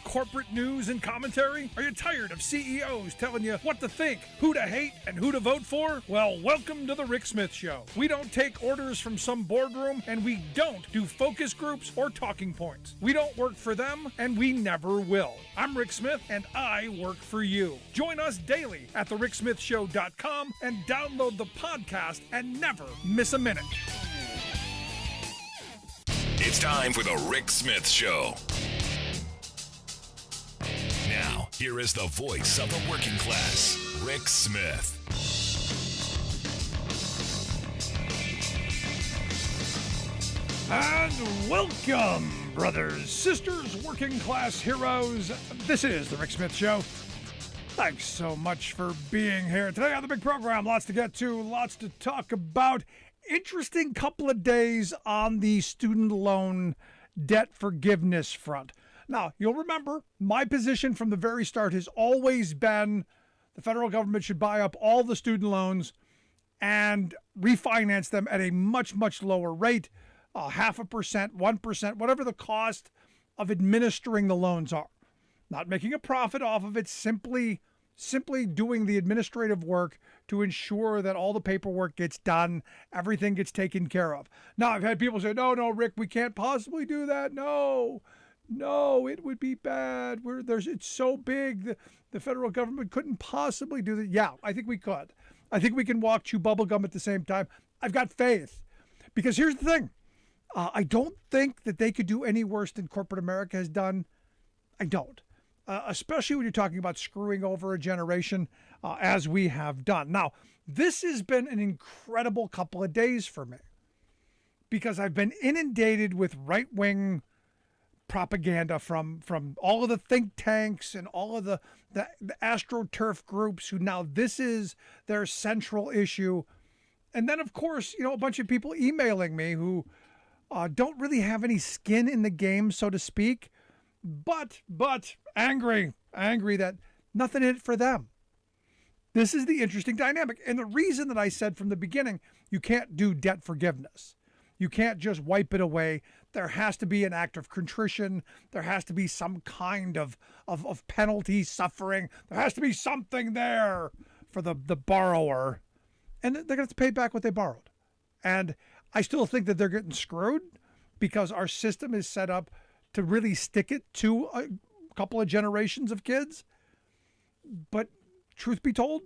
Corporate news and commentary? Are you tired of CEOs telling you what to think, who to hate, and who to vote for? Well, welcome to the Rick Smith Show. We don't take orders from some boardroom, and we don't do focus groups or talking points. We don't work for them, and we never will. I'm Rick Smith, and I work for you. Join us daily at thericksmithshow.com and download the podcast and never miss a minute. It's time for the Rick Smith Show. Now, here is the voice of the working class, Rick Smith. And welcome, brothers, sisters, working class heroes. This is the Rick Smith Show. Thanks so much for being here today on the big program. Lots to get to, lots to talk about. Interesting couple of days on the student loan debt forgiveness front. Now, you'll remember my position from the very start has always been the federal government should buy up all the student loans and refinance them at a much, much lower rate, 0.5%, 1%, whatever the cost of administering the loans are. Not making a profit off of it, simply doing the administrative work to ensure that all the paperwork gets done, everything gets taken care of. Now, I've had people say, no, Rick, we can't possibly do that. No, it would be bad. It's so big. The federal government couldn't possibly do that. Yeah, I think we could. I think we can walk, chew bubble gum at the same time. I've got faith. Because here's the thing. I don't think that they could do any worse than corporate America has done. I don't. Especially when you're talking about screwing over a generation as we have done. Now, this has been an incredible couple of days for me. Because I've been inundated with right-wing propaganda from all of the think tanks and all of the astroturf groups who now this is their central issue. And then, of course, a bunch of people emailing me who don't really have any skin in the game, so to speak, but angry that nothing in it for them. This is the interesting dynamic. And the reason that I said from the beginning, you can't do debt forgiveness. You can't just wipe it away. There has to be an act of contrition. There has to be some kind of penalty suffering. There has to be something there for the borrower. And they're going to have to pay back what they borrowed. And I still think that they're getting screwed because our system is set up to really stick it to a couple of generations of kids. But truth be told,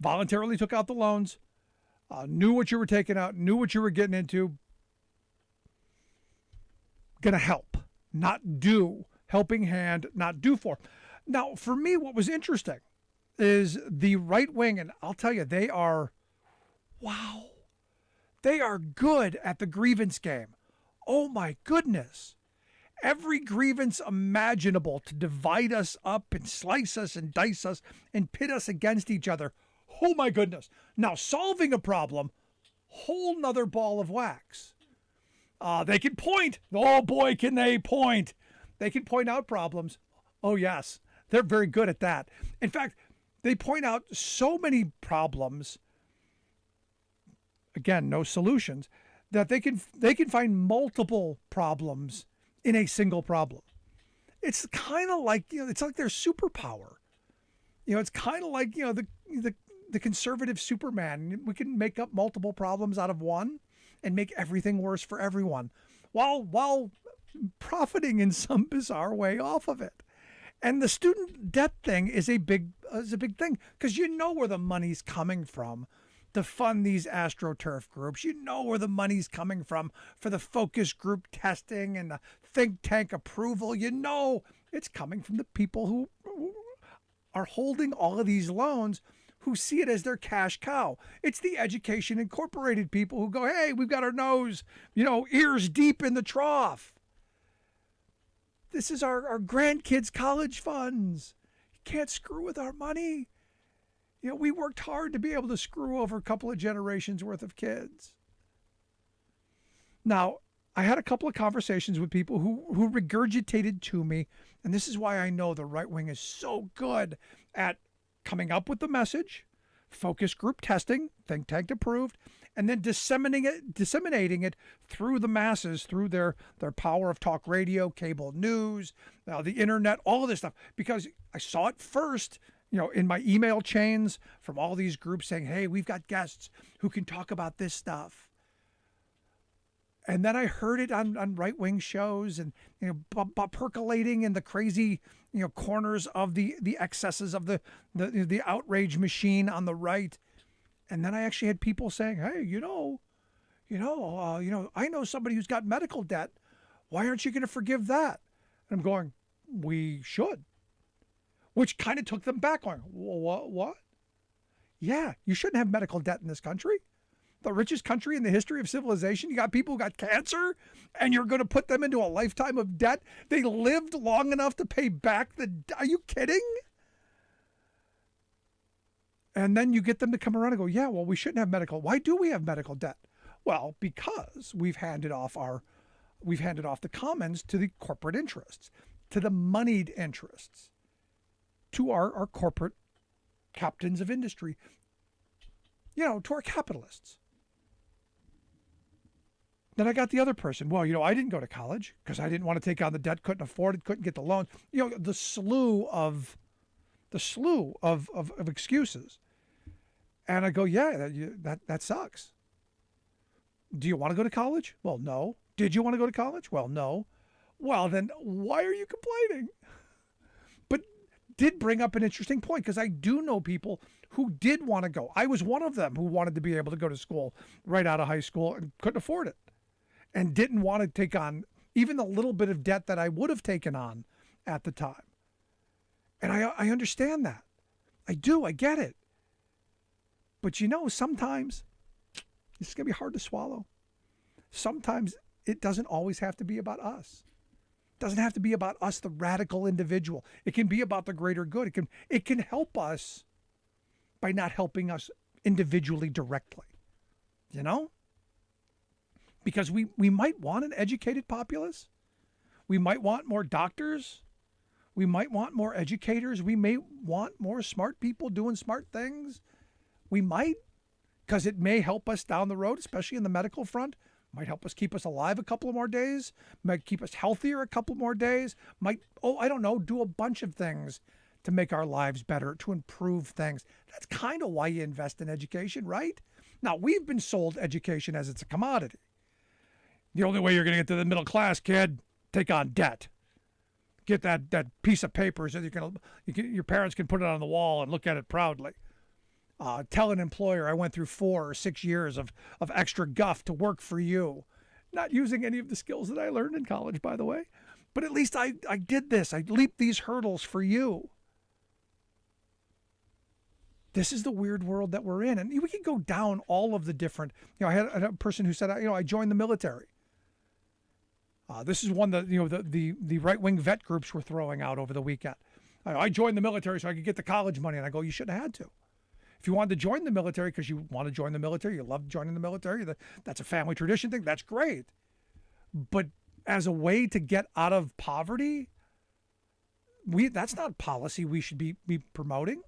voluntarily took out the loans. Knew what you were taking out, knew what you were getting into. Gonna help, not do. Helping hand, not do for. Now, for me, what was interesting is the right wing, and I'll tell you, they are good at the grievance game. Oh my goodness. Every grievance imaginable to divide us up and slice us and dice us and pit us against each other. Oh my goodness. Now, solving a problem, whole nother ball of wax. They can point. Oh boy, can they point. They can point out problems. Oh yes, they're very good at that. In fact, they point out so many problems, again, no solutions, that they can find multiple problems in a single problem. It's kind of like, it's like their superpower. It's kind of like, the conservative Superman. We can make up multiple problems out of one and make everything worse for everyone while profiting in some bizarre way off of it. And the student debt thing is a big thing because where the money's coming from to fund these AstroTurf groups. Where the money's coming from for the focus group testing and the think tank approval. It's coming from the people who are holding all of these loans, who see it as their cash cow. It's the Education Incorporated people who go, hey, we've got our nose, ears deep in the trough. This is our grandkids' college funds. You can't screw with our money. We worked hard to be able to screw over a couple of generations worth of kids. Now, I had a couple of conversations with people who regurgitated to me, and this is why I know the right wing is so good at coming up with the message, focus group testing, think tank approved, and then disseminating it through the masses, through their power of talk radio, cable news, the internet, all of this stuff. Because I saw it first, in my email chains from all these groups saying, hey, we've got guests who can talk about this stuff. And then I heard it on right-wing shows and, percolating in the crazy, corners of the excesses of the outrage machine on the right. And then I actually had people saying, hey, I know somebody who's got medical debt. Why aren't you going to forgive that? And I'm going, we should. Which kind of took them back, going, what? Yeah, you shouldn't have medical debt in this country. The richest country in the history of civilization. You got people who got cancer, and you're going to put them into a lifetime of debt. They lived long enough to pay back the. Are you kidding? And then you get them to come around and go, yeah, well, we shouldn't have medical. Why do we have medical debt? Well, because we've handed off the commons to the corporate interests, to the moneyed interests, to our corporate captains of industry, to our capitalists. Then I got the other person. Well, I didn't go to college because I didn't want to take on the debt, couldn't afford it, couldn't get the loan. The slew of excuses. And I go, yeah, that sucks. Do you want to go to college? Well, no. Did you want to go to college? Well, no. Well, then why are you complaining? But did bring up an interesting point, because I do know people who did want to go. I was one of them who wanted to be able to go to school right out of high school and couldn't afford it, and didn't want to take on even the little bit of debt that I would have taken on at the time. And I understand that. I do. I get it. But sometimes it's going to be hard to swallow. Sometimes it doesn't always have to be about us. It doesn't have to be about us, the radical individual. It can be about the greater good. It can help us by not helping us individually directly. Because we might want an educated populace. We might want more doctors. We might want more educators. We may want more smart people doing smart things. We might, because it may help us down the road, especially in the medical front. Might help us keep us alive a couple of more days. Might keep us healthier a couple more days. Might, I don't know, do a bunch of things to make our lives better, to improve things. That's kind of why you invest in education, right? Now, we've been sold education as it's a commodity. The only way you're going to get to the middle class, kid, take on debt. Get that piece of paper so your parents can put it on the wall and look at it proudly. Tell an employer I went through 4 or 6 years of extra guff to work for you. Not using any of the skills that I learned in college, by the way. But at least I did this. I leaped these hurdles for you. This is the weird world that we're in. And we can go down all of the different, I had a person who said, I joined the military. This is one that, the right-wing vet groups were throwing out over the weekend. I joined the military so I could get the college money. And I go, you shouldn't have had to. If you wanted to join the military because you want to join the military, you love joining the military, that's a family tradition thing, that's great. But as a way to get out of poverty, that's not policy we should be promoting.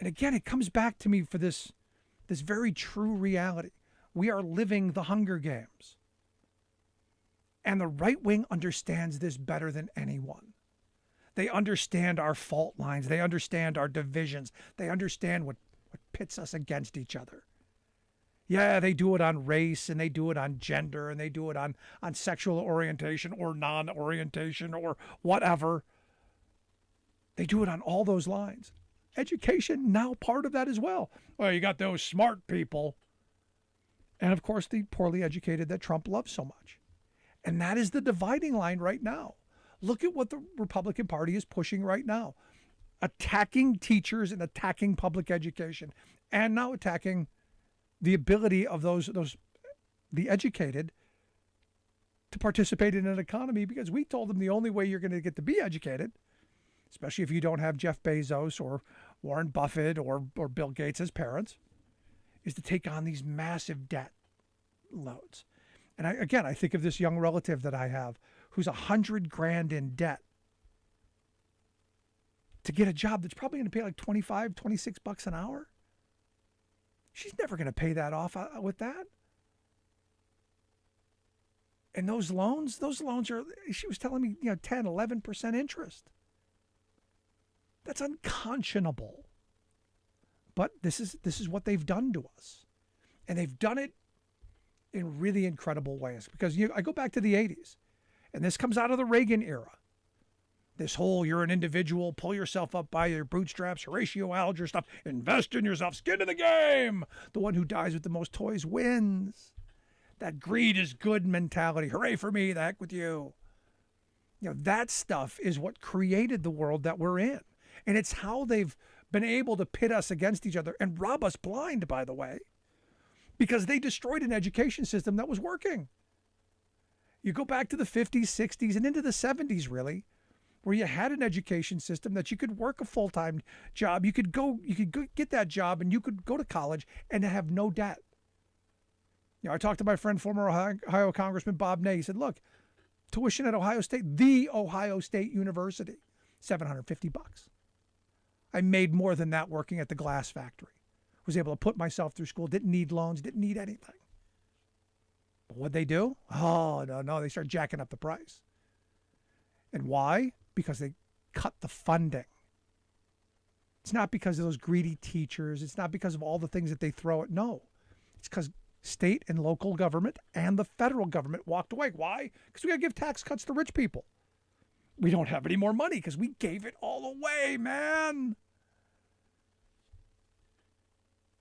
And again, it comes back to me for this very true reality. We are living the Hunger Games. And the right wing understands this better than anyone. They understand our fault lines. They understand our divisions. They understand what pits us against each other. Yeah, they do it on race, and they do it on gender, and they do it on sexual orientation or non-orientation or whatever. They do it on all those lines. Education, now part of that as well. Well, you got those smart people. And, of course, the poorly educated that Trump loves so much. And that is the dividing line right now. Look at what the Republican Party is pushing right now. Attacking teachers and attacking public education. And now attacking the ability of the educated to participate in an economy, because we told them the only way you're going to get to be educated, especially if you don't have Jeff Bezos or Warren Buffett or Bill Gates as parents, is to take on these massive debt loads. And I think of this young relative that I have who's $100,000 in debt to get a job that's probably going to pay like $25, $26 an hour. She's never going to pay that off with that. And those loans are, she was telling me, 10, 11% interest. That's unconscionable. But this is what they've done to us. And they've done it in really incredible ways. Because I go back to the 80s, and this comes out of the Reagan era. This whole, you're an individual, pull yourself up by your bootstraps, Horatio Alger stuff, invest in yourself, skin in the game. The one who dies with the most toys wins. That greed is good mentality. Hooray for me, the heck with you. That stuff is what created the world that we're in. And it's how they've been able to pit us against each other and rob us blind, by the way, because they destroyed an education system that was working. You go back to the 50s, 60s, and into the 70s, really, where you had an education system that you could work a full-time job. You could go get that job, and you could go to college and have no debt. I talked to my friend, former Ohio Congressman Bob Ney. He said, look, tuition at Ohio State, the Ohio State University, $750. I made more than that working at the glass factory. Was able to put myself through school, didn't need loans, didn't need anything. But what'd they do? Oh, no, they started jacking up the price. And why? Because they cut the funding. It's not because of those greedy teachers. It's not because of all the things that they throw at. No, it's because state and local government and the federal government walked away. Why? Because we got to give tax cuts to rich people. We don't have any more money because we gave it all away, man.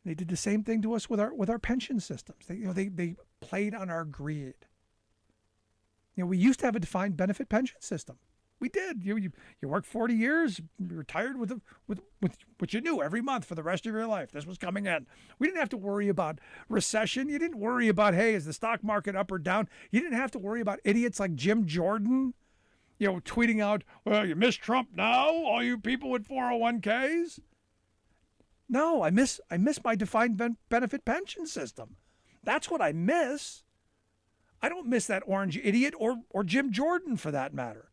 They did the same thing to us with our pension systems. They played on our greed. We used to have a defined benefit pension system. We did. You worked 40 years, you retired with what you knew every month for the rest of your life. This was coming in. We didn't have to worry about recession. You didn't worry about, hey, is the stock market up or down? You didn't have to worry about idiots like Jim Jordan, tweeting out, well, you miss Trump now, all you people with 401ks. No, I miss my defined benefit pension system. That's what I miss. I don't miss that orange idiot or Jim Jordan for that matter.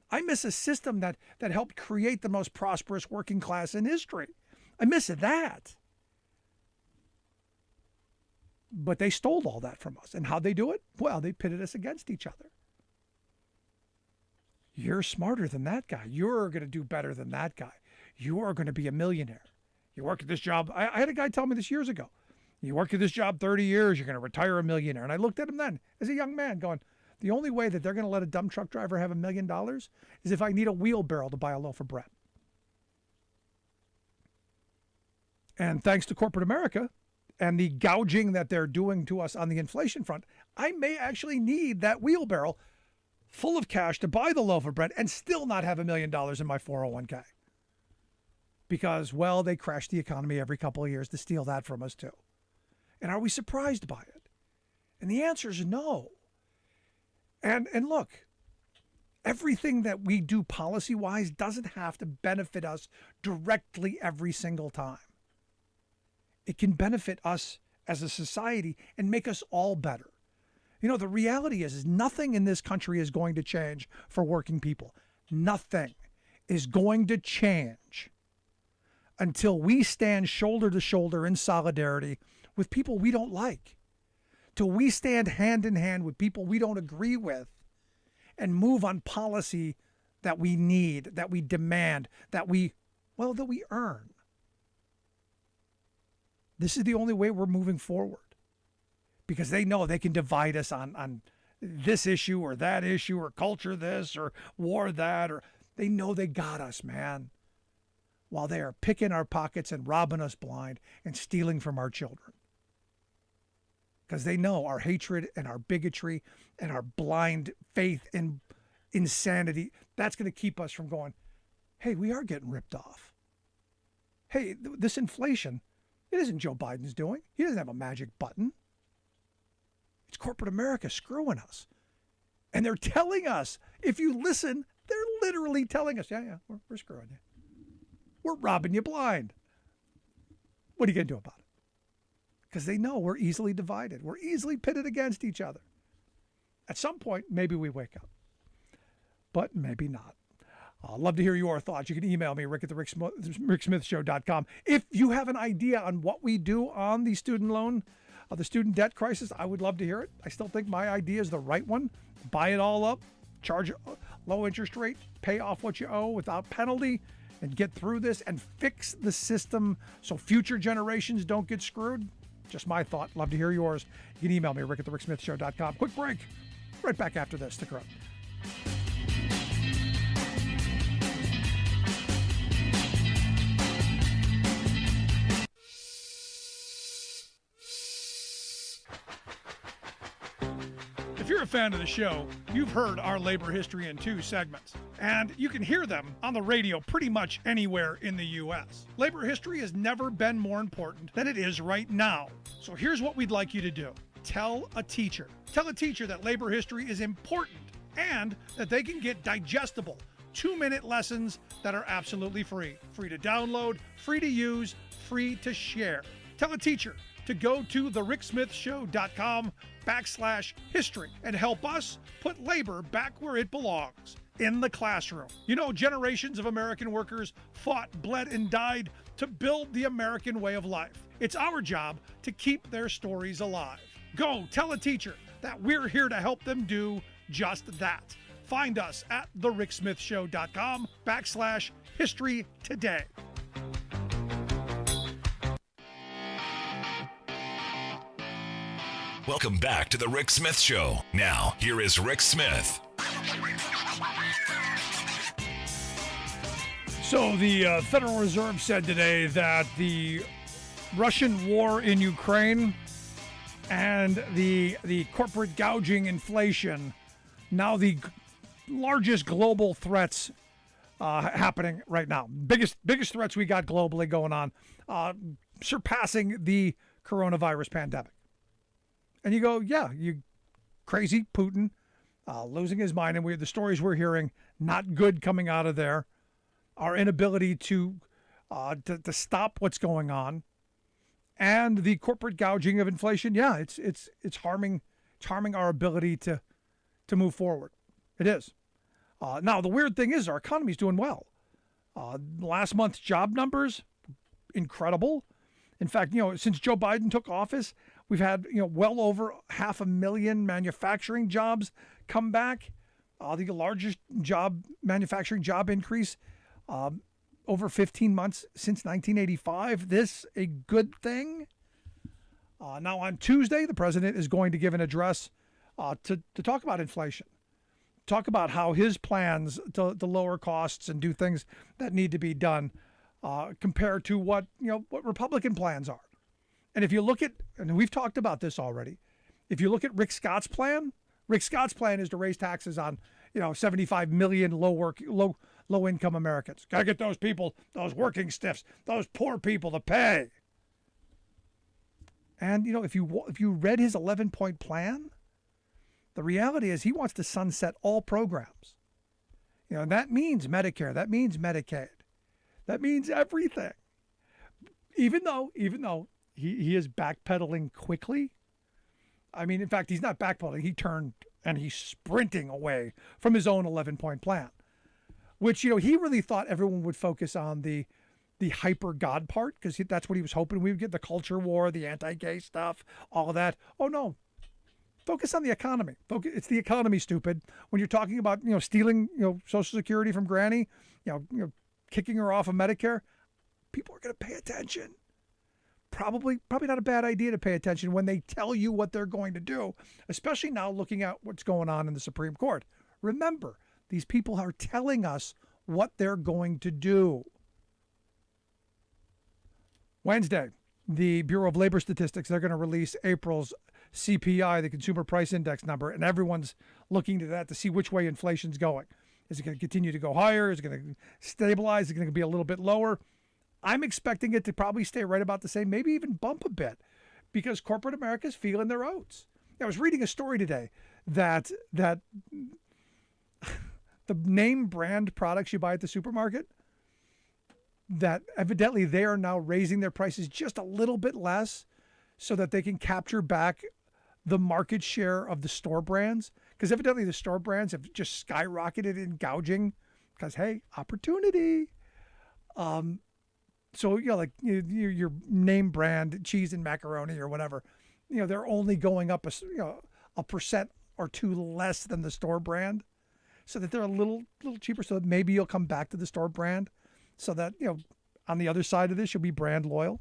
I miss a system that helped create the most prosperous working class in history. I miss that. But they stole all that from us. And how'd they do it? Well, they pitted us against each other. You're smarter than that guy. You're going to do better than that guy. You're going to be a millionaire. You work at this job. I had a guy tell me this years ago. You work at this job 30 years, you're going to retire a millionaire. And I looked at him then as a young man going, the only way that they're going to let a dumb truck driver have $1 million is if I need a wheelbarrow to buy a loaf of bread. And thanks to corporate America and the gouging that they're doing to us on the inflation front, I may actually need that wheelbarrow full of cash to buy the loaf of bread and still not have $1 million in my 401k. Because, well, they crash the economy every couple of years to steal that from us too. And are we surprised by it? And the answer is no. And look, everything that we do policy-wise doesn't have to benefit us directly every single time. It can benefit us as a society and make us all better. The reality is nothing in this country is going to change for working people. Nothing is going to change until we stand shoulder to shoulder in solidarity with people we don't like, till we stand hand in hand with people we don't agree with and move on policy that we need, that we demand, that we earn. This is the only way we're moving forward, because they know they can divide us on this issue or that issue or culture this or war that, or they know they got us, man, while they are picking our pockets and robbing us blind and stealing from our children. Because they know our hatred and our bigotry and our blind faith in insanity, that's going to keep us from going, hey, we are getting ripped off. Hey, this inflation, it isn't Joe Biden's doing. He doesn't have a magic button. It's corporate America screwing us. And they're telling us, if you listen, they're literally telling us, yeah, we're screwing you. We're robbing you blind. What are you going to do about it? Because they know we're easily divided. We're easily pitted against each other. At some point, maybe we wake up. But maybe not. I'd love to hear your thoughts. You can email me, Rick at the ricksmithshow.com. If you have an idea on what we do on the student loan, the student debt crisis, I would love to hear it. I still think my idea is the right one. Buy it all up, charge a low interest rate, pay off what you owe without penalty, and get through this and fix the system so future generations don't get screwed. Just my thought. Love to hear yours. You can email me, Rick at the ricksmithshow.com. Quick break. Right back after this. Stick around. If you're a fan of the show, you've heard our labor history in 2 segments, and you can hear them on the radio pretty much anywhere in the U.S. Labor history has never been more important than it is right now. So here's what we'd like you to do. Tell a teacher. Tell a teacher that labor history is important and that they can get digestible 2-minute lessons that are absolutely free. Free to download, free to use, free to share. Tell a teacher to go to thericksmithshow.com/history and help us put labor back where it belongs, in the classroom. You know, generations of American workers fought, bled, and died to build the American way of life. It's our job to keep their stories alive. Go tell a teacher that we're here to help them do just that. Find us at thericksmithshow.com/history today. Welcome back to the Rick Smith Show. Now, here is Rick Smith. So the Federal Reserve said today that the Russian war in Ukraine and the corporate gouging inflation, now the largest global threats happening right now. Biggest threats we got globally going on, surpassing the coronavirus pandemic. And you go, yeah, you crazy Putin, losing his mind. And the stories we're hearing, not good coming out of there. Our inability to stop what's going on, and the corporate gouging of inflation. Yeah, it's harming our ability to move forward. It is. Now the weird thing is our economy's doing well. Last month's job numbers, incredible. In fact, since Joe Biden took office, we've had well over 500,000 manufacturing jobs come back. The largest manufacturing job increase over 15 months since 1985. This a good thing. Now on Tuesday, the president is going to give an address to talk about inflation, talk about how his plans to lower costs and do things that need to be done compared to what Republican plans are. And if you look at, and we've talked about this already, if you look at Rick Scott's plan is to raise taxes on 75 million low income Americans. Got to get those people, those working stiffs, those poor people to pay. And if you read his 11-point plan, the reality is he wants to sunset all programs. And that means Medicare, that means Medicaid, that means everything. Even though he is backpedaling quickly. I mean, in fact, he's not backpedaling. He turned and he's sprinting away from his own 11-point plan, which, he really thought everyone would focus on the hyper God part, because that's what he was hoping we would get, the culture war, the anti-gay stuff, all of that. Oh, no. Focus on the economy. It's the economy, stupid. When you're talking about, stealing, Social Security from Granny, kicking her off of Medicare, people are going to pay attention. Probably not a bad idea to pay attention when they tell you what they're going to do, especially now looking at what's going on in the Supreme Court. Remember, these people are telling us what they're going to do. Wednesday, the Bureau of Labor Statistics, they're going to release April's CPI, the Consumer Price Index number, and everyone's looking to that to see which way inflation's going. Is it going to continue to go higher? Is it going to stabilize? Is it going to be a little bit lower? I'm expecting it to probably stay right about the same, maybe even bump a bit, because corporate America is feeling their oats. I was reading a story today that the name brand products you buy at the supermarket, that evidently they are now raising their prices just a little bit less so that they can capture back the market share of the store brands, because evidently the store brands have just skyrocketed in gouging because, hey, opportunity. So, like your name brand cheese and macaroni or whatever, they're only going up a percent or two less than the store brand, so that they're a little cheaper. So that maybe you'll come back to the store brand, so that on the other side of this you'll be brand loyal.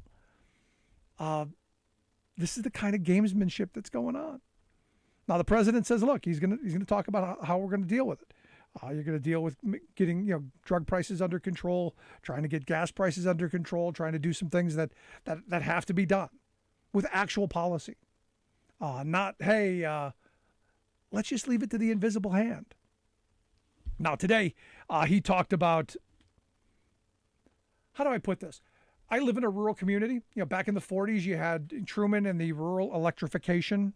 This is the kind of gamesmanship that's going on. Now the president says, look, he's gonna talk about how we're going to deal with it. You're going to deal with getting drug prices under control, trying to get gas prices under control, trying to do some things that have to be done with actual policy. Not, hey, let's just leave it to the invisible hand. Now today, he talked about, how do I put this? I live in a rural community. Back in the 40s, you had Truman and the rural electrification.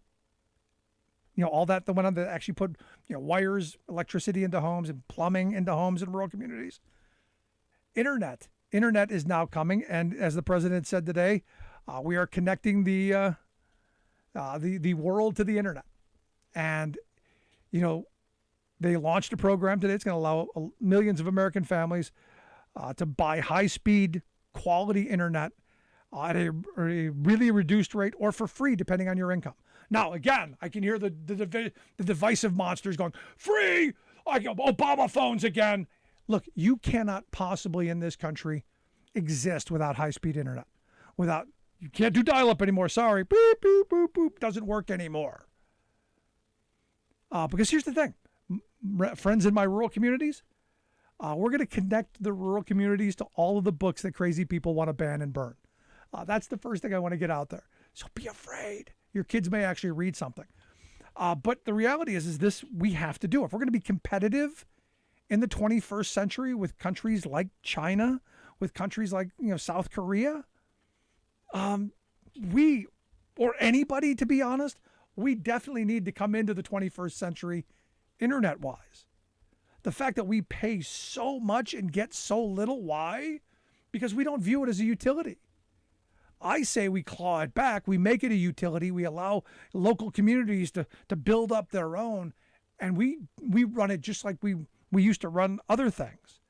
All that went on to actually put, wires, electricity into homes and plumbing into homes in rural communities. Internet is now coming, and as the president said today, we are connecting the world to the internet. And they launched a program today. It's going to allow millions of American families to buy high-speed, quality internet at a really reduced rate or for free, depending on your income. Now, again, I can hear the divisive monsters going, free, Obama phones again. Look, you cannot possibly in this country exist without high-speed internet. You can't do dial-up anymore. Sorry. Boop, boop, boop, boop. Doesn't work anymore. Because here's the thing. Friends in my rural communities, we're going to connect the rural communities to all of the books that crazy people want to ban and burn. That's the first thing I want to get out there. So be afraid. Your kids may actually read something. But the reality is this, we have to do. If we're going to be competitive in the 21st century with countries like China, with countries like South Korea, or anybody, to be honest, we definitely need to come into the 21st century internet-wise. The fact that we pay so much and get so little, why? Because we don't view it as a utility. I say we claw it back, we make it a utility, we allow local communities to build up their own, and we run it just like we used to run other things.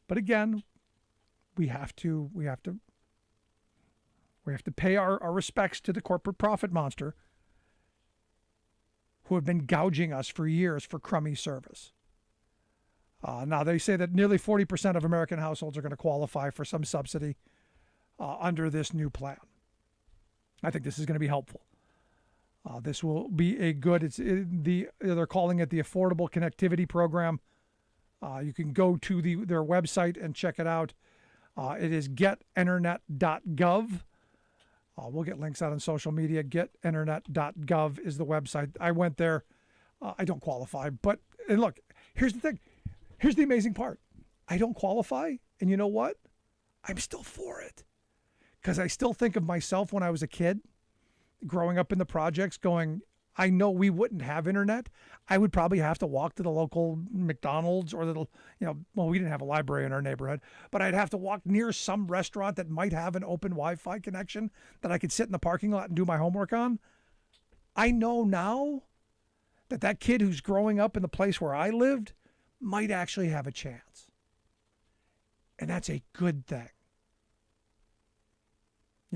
But again, we have to pay our respects to the corporate profit monster who have been gouging us for years for crummy service. Now, they say that nearly 40% of American households are going to qualify for some subsidy under this new plan. I think this is going to be helpful. This will be a good, they're calling it the Affordable Connectivity Program. You can go to their website and check it out. It is getinternet.gov. We'll get links out on social media. Getinternet.gov is the website. I went there. I don't qualify. And look, here's the thing. Here's the amazing part. I don't qualify. And you know what? I'm still for it. Because I still think of myself when I was a kid, growing up in the projects, going, I know we wouldn't have internet. I would probably have to walk to the local McDonald's or we didn't have a library in our neighborhood, but I'd have to walk near some restaurant that might have an open Wi-Fi connection that I could sit in the parking lot and do my homework on. I know now that kid who's growing up in the place where I lived might actually have a chance. And that's a good thing.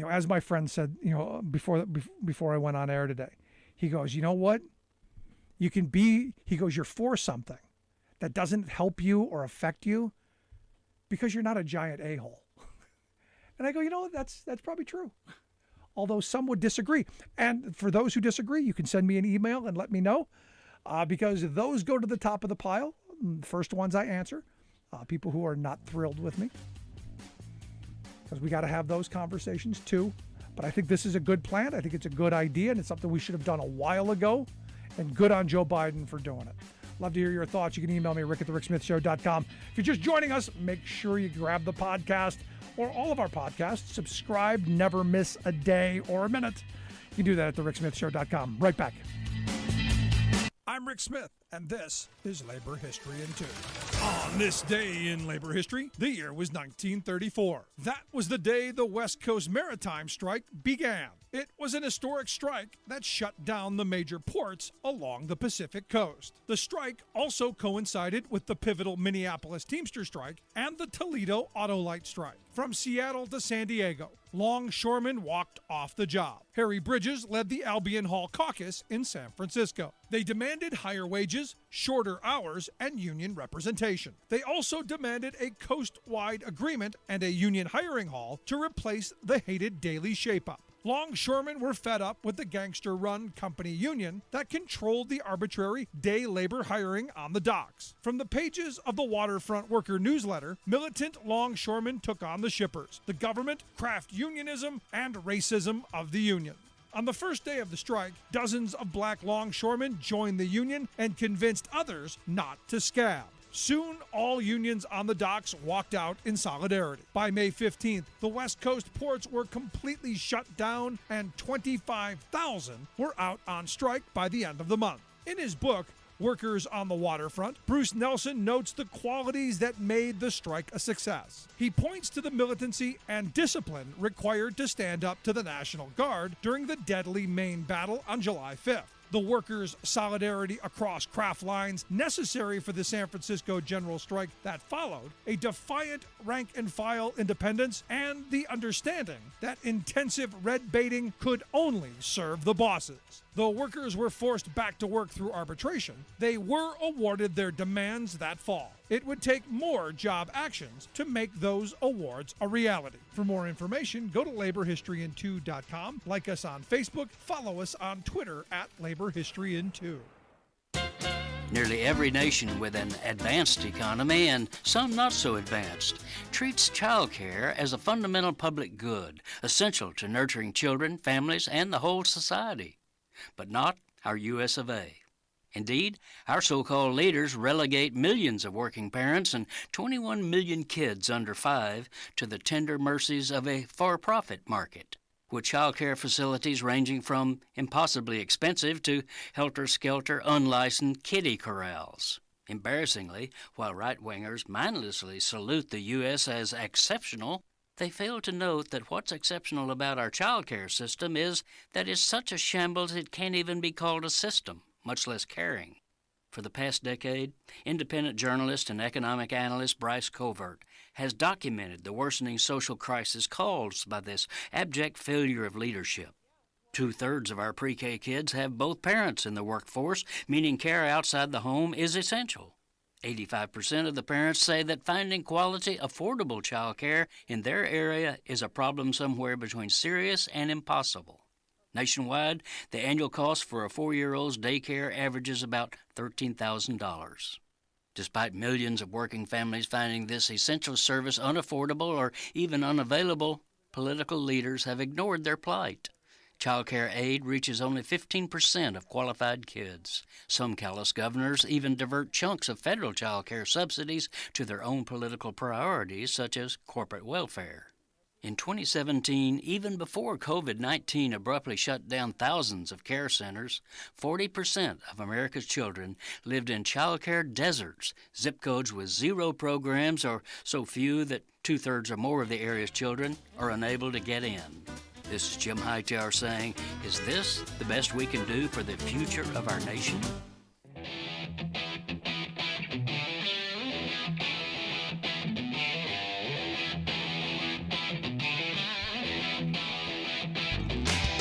As my friend said, before I went on air today, he goes, you know what? He goes, you're for something that doesn't help you or affect you because you're not a giant a-hole. And I go, that's probably true. Although some would disagree. And for those who disagree, you can send me an email and let me know because those go to the top of the pile. The first ones I answer, people who are not thrilled with me. Because we got to have those conversations too. But I think this is a good plan. I think it's a good idea, and it's something we should have done a while ago. And good on Joe Biden for doing it. Love to hear your thoughts. You can email me, rick@thericksmithshow.com. If you're just joining us, make sure you grab the podcast or all of our podcasts. Subscribe, never miss a day or a minute. You can do that at thericksmithshow.com. Right back. I'm Rick Smith. And this is Labor History in 2. On this day in labor history, the year was 1934. That was the day the West Coast Maritime strike began. It was an historic strike that shut down the major ports along the Pacific coast. The strike also coincided with the pivotal Minneapolis Teamster strike and the Toledo Autolite strike. From Seattle to San Diego, longshoremen walked off the job. Harry Bridges led the Albion Hall Caucus in San Francisco. They demanded higher wages, shorter hours, and union representation. They also demanded a coast-wide agreement and a union hiring hall to replace the hated daily shape-up. Longshoremen were fed up with the gangster-run company union that controlled the arbitrary day labor hiring on the docks. From the pages of the Waterfront Worker newsletter, militant longshoremen took on the shippers, the government, craft unionism, and racism of the union. On the first day of the strike, dozens of black longshoremen joined the union and convinced others not to scab. Soon, all unions on the docks walked out in solidarity. By May 15th, the West Coast ports were completely shut down and 25,000 were out on strike by the end of the month. In his book, Workers on the Waterfront, Bruce Nelson notes the qualities that made the strike a success. He points to the militancy and discipline required to stand up to the National Guard during the deadly Maine battle on July 5th. The workers' solidarity across craft lines necessary for the San Francisco general strike that followed, a defiant rank-and-file independence, and the understanding that intensive red baiting could only serve the bosses. Though workers were forced back to work through arbitration, they were awarded their demands that fall. It would take more job actions to make those awards a reality. For more information, go to laborhistoryin2.com, like us on Facebook, follow us on Twitter at laborhistoryin2. Nearly every nation with an advanced economy, and some not so advanced, treats child care as a fundamental public good, essential to nurturing children, families, and the whole society. But not our U.S. of A. Indeed, our so-called leaders relegate millions of working parents and 21 million kids under 5 to the tender mercies of a for-profit market, with child care facilities ranging from impossibly expensive to helter-skelter unlicensed kiddie corrals. Embarrassingly, while right-wingers mindlessly salute the U.S. as exceptional, they fail to note that what's exceptional about our child care system is that it's such a shambles it can't even be called a system, much less caring. For the past decade, independent journalist and economic analyst Bryce Covert has documented the worsening social crisis caused by this abject failure of leadership. 2/3 of our pre-K kids have both parents in the workforce, meaning care outside the home is essential. 85% of the parents say that finding quality, affordable child care in their area is a problem somewhere between serious and impossible. Nationwide, the annual cost for a 4-year-old's daycare averages about $13,000. Despite millions of working families finding this essential service unaffordable or even unavailable, political leaders have ignored their plight. Child care aid reaches only 15% of qualified kids. Some callous governors even divert chunks of federal child care subsidies to their own political priorities, such as corporate welfare. In 2017, even before COVID-19 abruptly shut down thousands of care centers, 40% of America's children lived in child care deserts, zip codes with 0 programs or so few that 2/3 or more of the area's children are unable to get in. This is Jim Hightower saying, is this the best we can do for the future of our nation?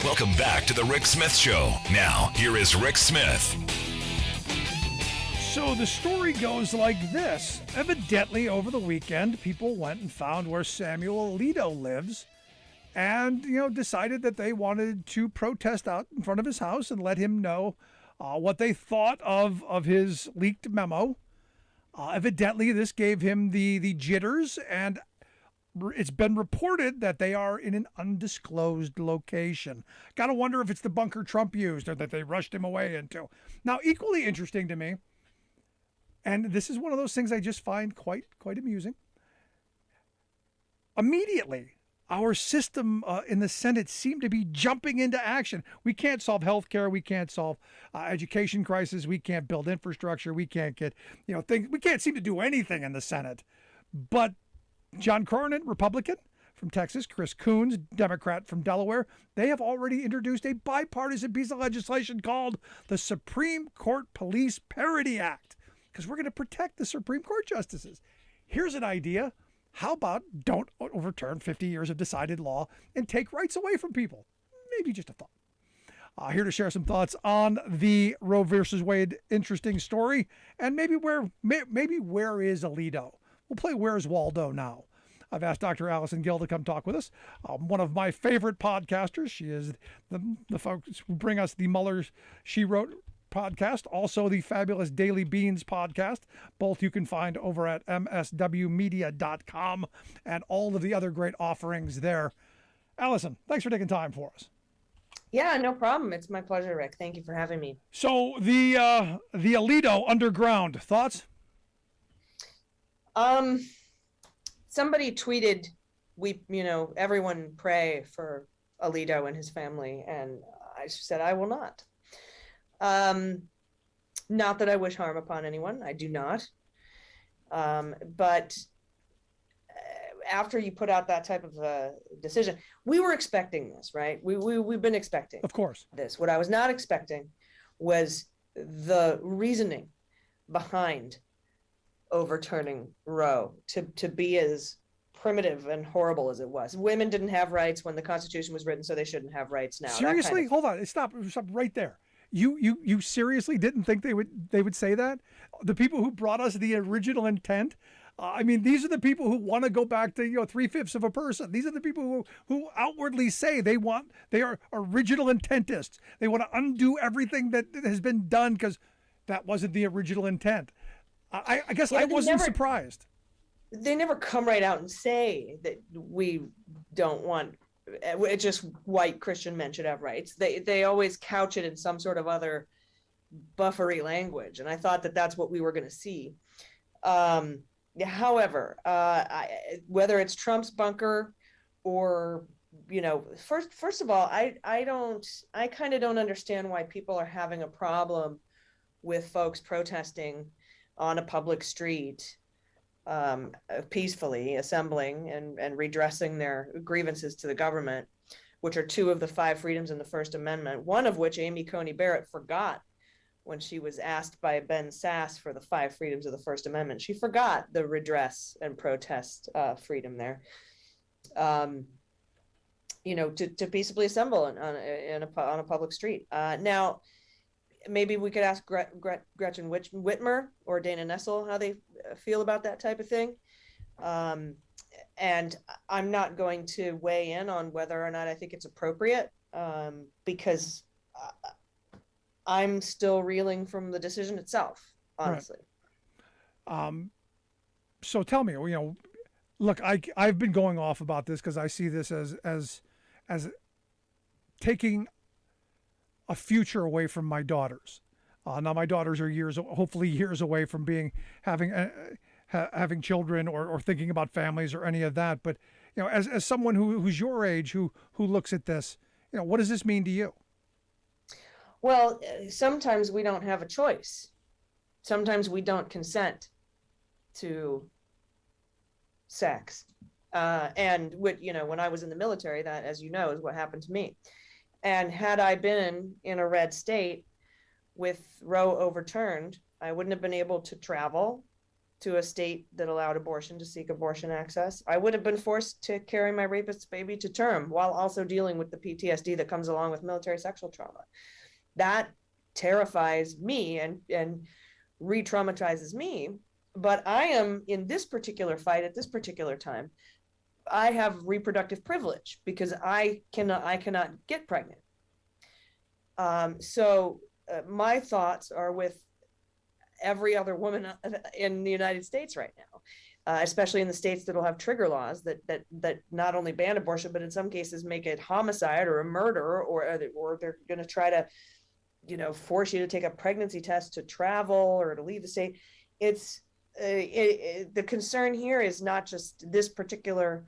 Welcome back to the Rick Smith Show. Now, here is Rick Smith. So the story goes like this. Evidently, over the weekend, people went and found where Samuel Alito lives and, decided that they wanted to protest out in front of his house and let him know what they thought of his leaked memo. Evidently, this gave him the jitters, and it's been reported that they are in an undisclosed location. Got to wonder if it's the bunker Trump used or that they rushed him away into. Now, equally interesting to me, and this is one of those things I just find quite amusing. Immediately, our system in the Senate seemed to be jumping into action. We can't solve health care. We can't solve education crisis. We can't build infrastructure. We can't get, things. We can't seem to do anything in the Senate. But John Cornyn, Republican from Texas, Chris Coons, Democrat from Delaware, they have already introduced a bipartisan piece of legislation called the Supreme Court Police Parity Act, because we're going to protect the Supreme Court justices. Here's an idea. How about don't overturn 50 years of decided law and take rights away from people? Maybe just a thought. Here to share some thoughts on the Roe versus Wade interesting story, and maybe where is Alito? We'll play Where's Waldo now. I've asked Dr. Allison Gill to come talk with us, one of my favorite podcasters. She is the folks who bring us the Mueller, She Wrote podcast, also the fabulous Daily Beans podcast. Both you can find over at mswmedia.com and all of the other great offerings there. Allison, thanks for taking time for us. Yeah, no problem. It's my pleasure, Rick. Thank you for having me. So the Alito underground, thoughts? Somebody tweeted, everyone pray for Alito and his family, and I said I will not. Not that I wish harm upon anyone. I do not. But after you put out that type of a decision, we were expecting this, right? We've been expecting, of course, this. What I was not expecting was the reasoning behind overturning Roe to be as primitive and horrible as it was. Women didn't have rights when the Constitution was written, so they shouldn't have rights now. Seriously? Hold on. Stop right there. You seriously didn't think they would say that? The people who brought us the original intent. These are the people who want to go back to 3/5 of a person. These are the people who outwardly say they are original intentists. They want to undo everything that has been done because that wasn't the original intent. I guess I wasn't surprised. They never come right out and say that we don't want. It's just white Christian men should have rights. They always couch it in some sort of other buffery language, and I thought that that's what we were going to see. However, whether it's Trump's bunker or first of all, I kind of don't understand why people are having a problem with folks protesting on a public street, peacefully assembling and redressing their grievances to the government, which are two of the 5 freedoms in the First Amendment, one of which Amy Coney Barrett forgot when she was asked by Ben Sass for the 5 freedoms of the First Amendment. She forgot the redress and protest freedom there. To peaceably assemble on a public street. Now, maybe we could ask Gretchen Whitmer or Dana Nessel how they feel about that type of thing. And I'm not going to weigh in on whether or not I think it's appropriate, because I'm still reeling from the decision itself, honestly. Right. So tell me, look, I've been going off about this because I see this as taking a future away from my daughters. Now my daughters are hopefully years away from having children or thinking about families or any of that. But as someone who's your age who looks at this, what does this mean to you? Well, sometimes we don't have a choice. Sometimes we don't consent to sex. And when I was in the military, that, as you know, is what happened to me. And had I been in a red state with Roe overturned, I wouldn't have been able to travel to a state that allowed abortion to seek abortion access. I would have been forced to carry my rapist's baby to term while also dealing with the PTSD that comes along with military sexual trauma. That terrifies me and re-traumatizes me. But I am in this particular fight at this particular time. I have reproductive privilege because I cannot get pregnant. So my thoughts are with every other woman in the United States right now, especially in the states that will have trigger laws that not only ban abortion, but in some cases make it homicide or a murder, or they're going to try to, force you to take a pregnancy test to travel or to leave the state. It's the concern here is not just this particular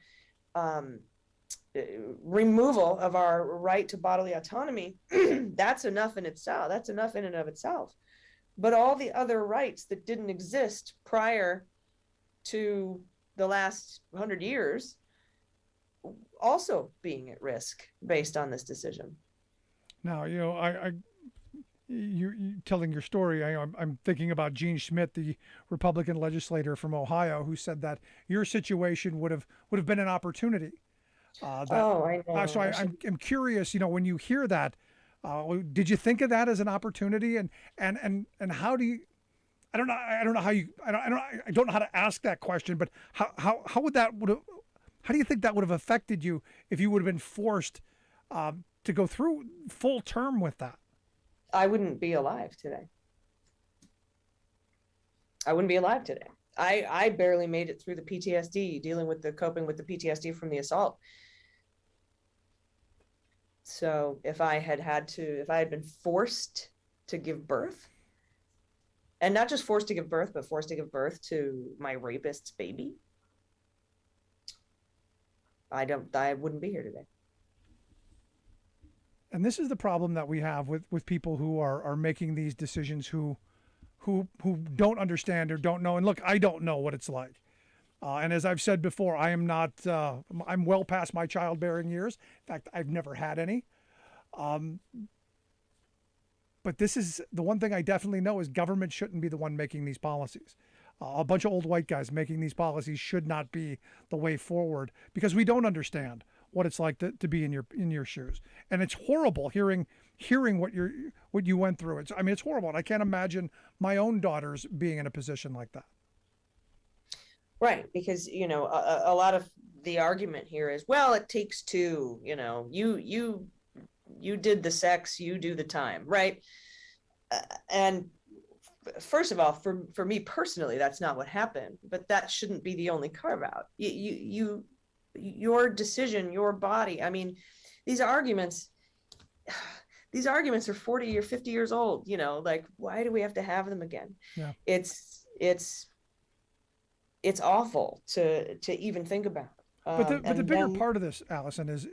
removal of our right to bodily autonomy, that's enough in itself. That's enough in and of itself. But all the other rights that didn't exist prior to the last 100 years also being at risk based on this decision. Now, you telling your story, I'm thinking about Gene Schmidt, the Republican legislator from Ohio, who said that your situation would have been an opportunity. I know. So I'm curious, when you hear that, did you think of that as an opportunity, and how do you? I don't know how to ask that question, but how do you think that would have affected you if you would have been forced to go through full term with that? I wouldn't be alive today. I barely made it through the PTSD, coping with the PTSD from the assault. So if I had been forced to give birth, and not just forced to give birth, but forced to give birth to my rapist's baby, I wouldn't be here today. And this is the problem that we have with people who are making these decisions, who don't understand or don't know. And look, I don't know what it's like. And as I've said before, I am not, I'm well past my childbearing years. In fact, I've never had any. But this is the one thing I definitely know is government shouldn't be the one making these policies. A bunch of old white guys making these policies should not be the way forward, because we don't understand what it's like to be in your shoes. And it's horrible hearing what you went through. It's horrible. And I can't imagine my own daughters being in a position like that. Right, because a lot of the argument here is, well, it takes two. You did the sex, you do the time, right? And first of all, for me personally, that's not what happened. But that shouldn't be the only carve out. Your decision, your body. I mean, these arguments are 40 or 50 years old. Like, why do we have to have them again? Yeah. It's awful to even think about. But the bigger part of this, Allison, is,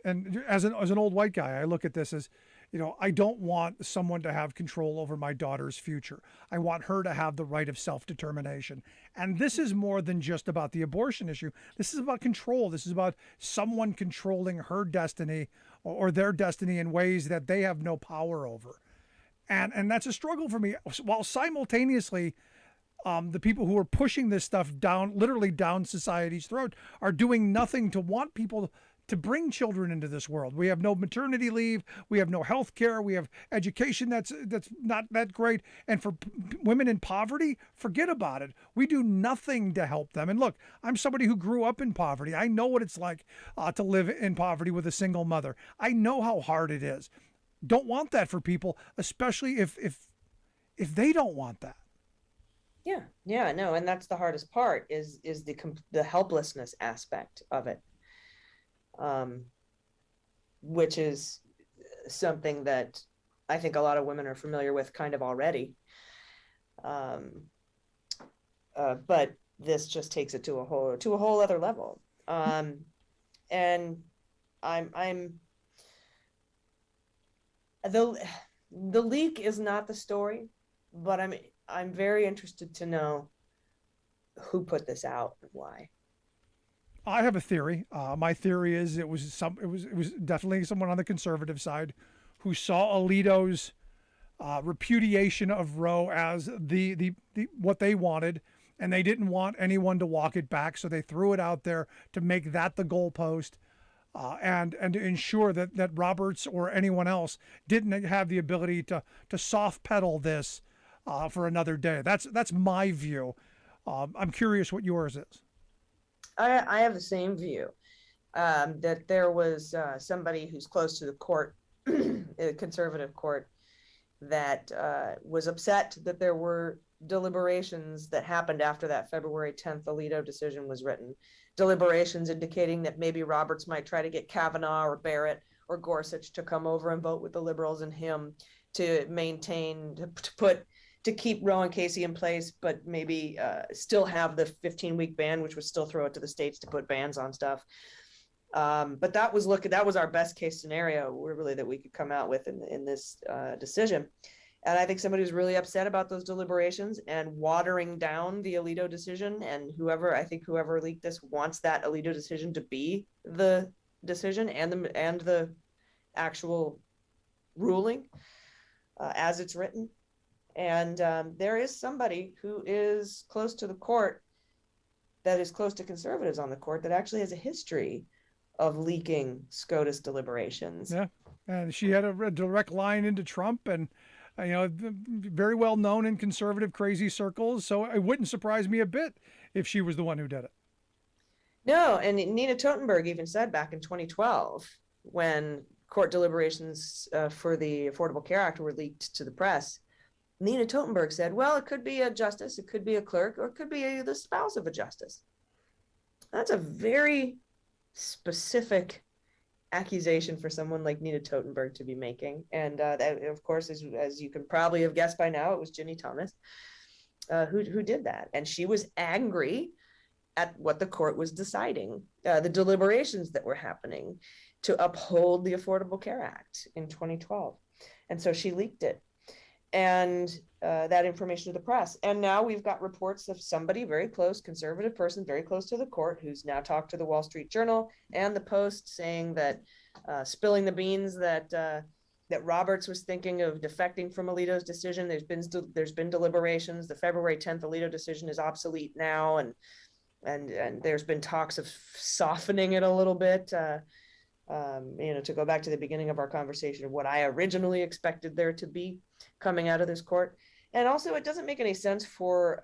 and as an old white guy, I look at this as, I don't want someone to have control over my daughter's future. I want her to have the right of self-determination. And this is more than just about the abortion issue. This is about control. This is about someone controlling her destiny or their destiny in ways that they have no power over. And that's a struggle for me, while simultaneously, the people who are pushing this stuff literally down society's throat, are doing nothing to want people to bring children into this world. We have no maternity leave. We have no health care. We have education that's not that great. And for women in poverty, forget about it. We do nothing to help them. And look, I'm somebody who grew up in poverty. I know what it's like to live in poverty with a single mother. I know how hard it is. Don't want that for people, especially if they don't want that. Yeah, no, and that's the hardest part is the helplessness aspect of it, which is something that I think a lot of women are familiar with kind of already, but this just takes it to a whole other level, and I'm the leak is not the story, but I'm very interested to know who put this out and why. I have a theory. My theory is it was definitely someone on the conservative side who saw Alito's repudiation of Roe as the what they wanted, and they didn't want anyone to walk it back, so they threw it out there to make that the goalpost, and to ensure that Roberts or anyone else didn't have the ability to soft pedal this for another day. That's my view. I'm curious what yours is. I have the same view, that there was somebody who's close to the court, a conservative court, that was upset that there were deliberations that happened after that February 10th Alito decision was written. Deliberations indicating that maybe Roberts might try to get Kavanaugh or Barrett or Gorsuch to come over and vote with the liberals and him to keep Roe and Casey in place, but maybe still have the 15-week ban, which would still throw it to the states to put bans on stuff. But that was our best case scenario, really, that we could come out with in this decision. And I think somebody was really upset about those deliberations and watering down the Alito decision. And whoever leaked this wants that Alito decision to be the decision and the actual ruling as it's written. And there is somebody who is close to the court, that is close to conservatives on the court, that actually has a history of leaking SCOTUS deliberations. Yeah, and she had a direct line into Trump, and very well known in conservative crazy circles. So it wouldn't surprise me a bit if she was the one who did it. No, and Nina Totenberg even said back in 2012, when court deliberations for the Affordable Care Act were leaked to the press, Nina Totenberg said, well, it could be a justice, it could be a clerk, or it could be the spouse of a justice. That's a very specific accusation for someone like Nina Totenberg to be making. And that, of course, as you can probably have guessed by now, it was Ginny Thomas who did that. And she was angry at what the court was deciding, the deliberations that were happening to uphold the Affordable Care Act in 2012. And so she leaked it, and that information to the press. And now we've got reports of somebody very close, conservative person, very close to the court, who's now talked to the Wall Street Journal and the Post, saying that spilling the beans that Roberts was thinking of defecting from Alito's decision. There's been deliberations. The February 10th Alito decision is obsolete now, and there's been talks of softening it a little bit. To go back to the beginning of our conversation of what I originally expected there to be coming out of this court. And also, it doesn't make any sense for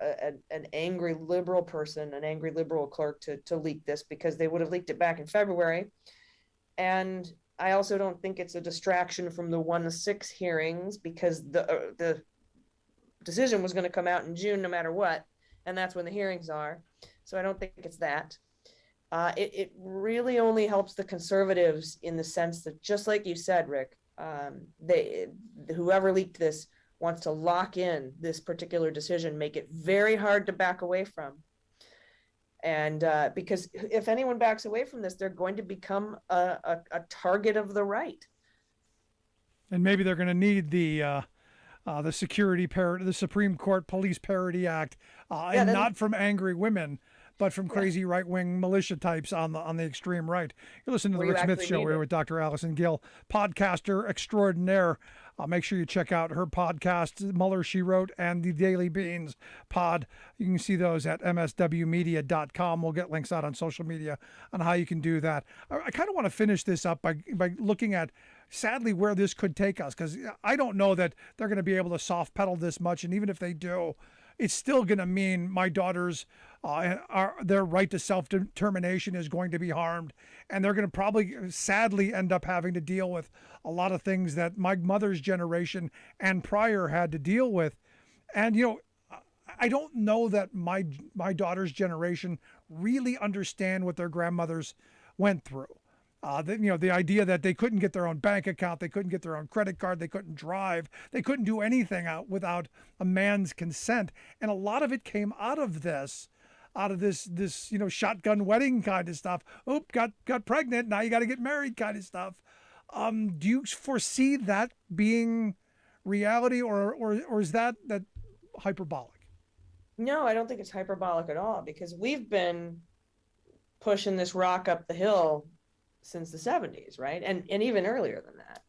an angry liberal person, an angry liberal clerk to leak this, because they would have leaked it back in February. And I also don't think it's a distraction from the 1-6 hearings, because the decision was going to come out in June no matter what, and that's when the hearings are. So I don't think it's that. It really only helps the conservatives in the sense that, just like you said, Rick, whoever leaked this wants to lock in this particular decision, make it very hard to back away from. And because if anyone backs away from this, they're going to become a target of the right. And maybe they're going to need the security the Supreme Court Police Parity Act, and not from angry women, but from crazy right-wing militia types on the extreme right. You're listening to the Rick Smith Show here with Dr. Allison Gill, podcaster extraordinaire. Make sure you check out her podcast, Mueller, She Wrote, and the Daily Beans pod. You can see those at mswmedia.com. We'll get links out on social media on how you can do that. I kind of want to finish this up by looking at, sadly, where this could take us, because I don't know that they're going to be able to soft pedal this much, and even if they do, it's still going to mean my daughters, their right to self-determination is going to be harmed. And they're going to probably, sadly, end up having to deal with a lot of things that my mother's generation and prior had to deal with. And, I don't know that my daughter's generation really understand what their grandmothers went through. The idea that they couldn't get their own bank account, they couldn't get their own credit card, they couldn't drive, they couldn't do anything without a man's consent. And a lot of it came out of this shotgun wedding kind of stuff. Oop, got pregnant, now you got to get married kind of stuff. Do you foresee that being reality, or is that hyperbolic? No, I don't think it's hyperbolic at all, because we've been pushing this rock up the hill since the 70s, right? And even earlier than that.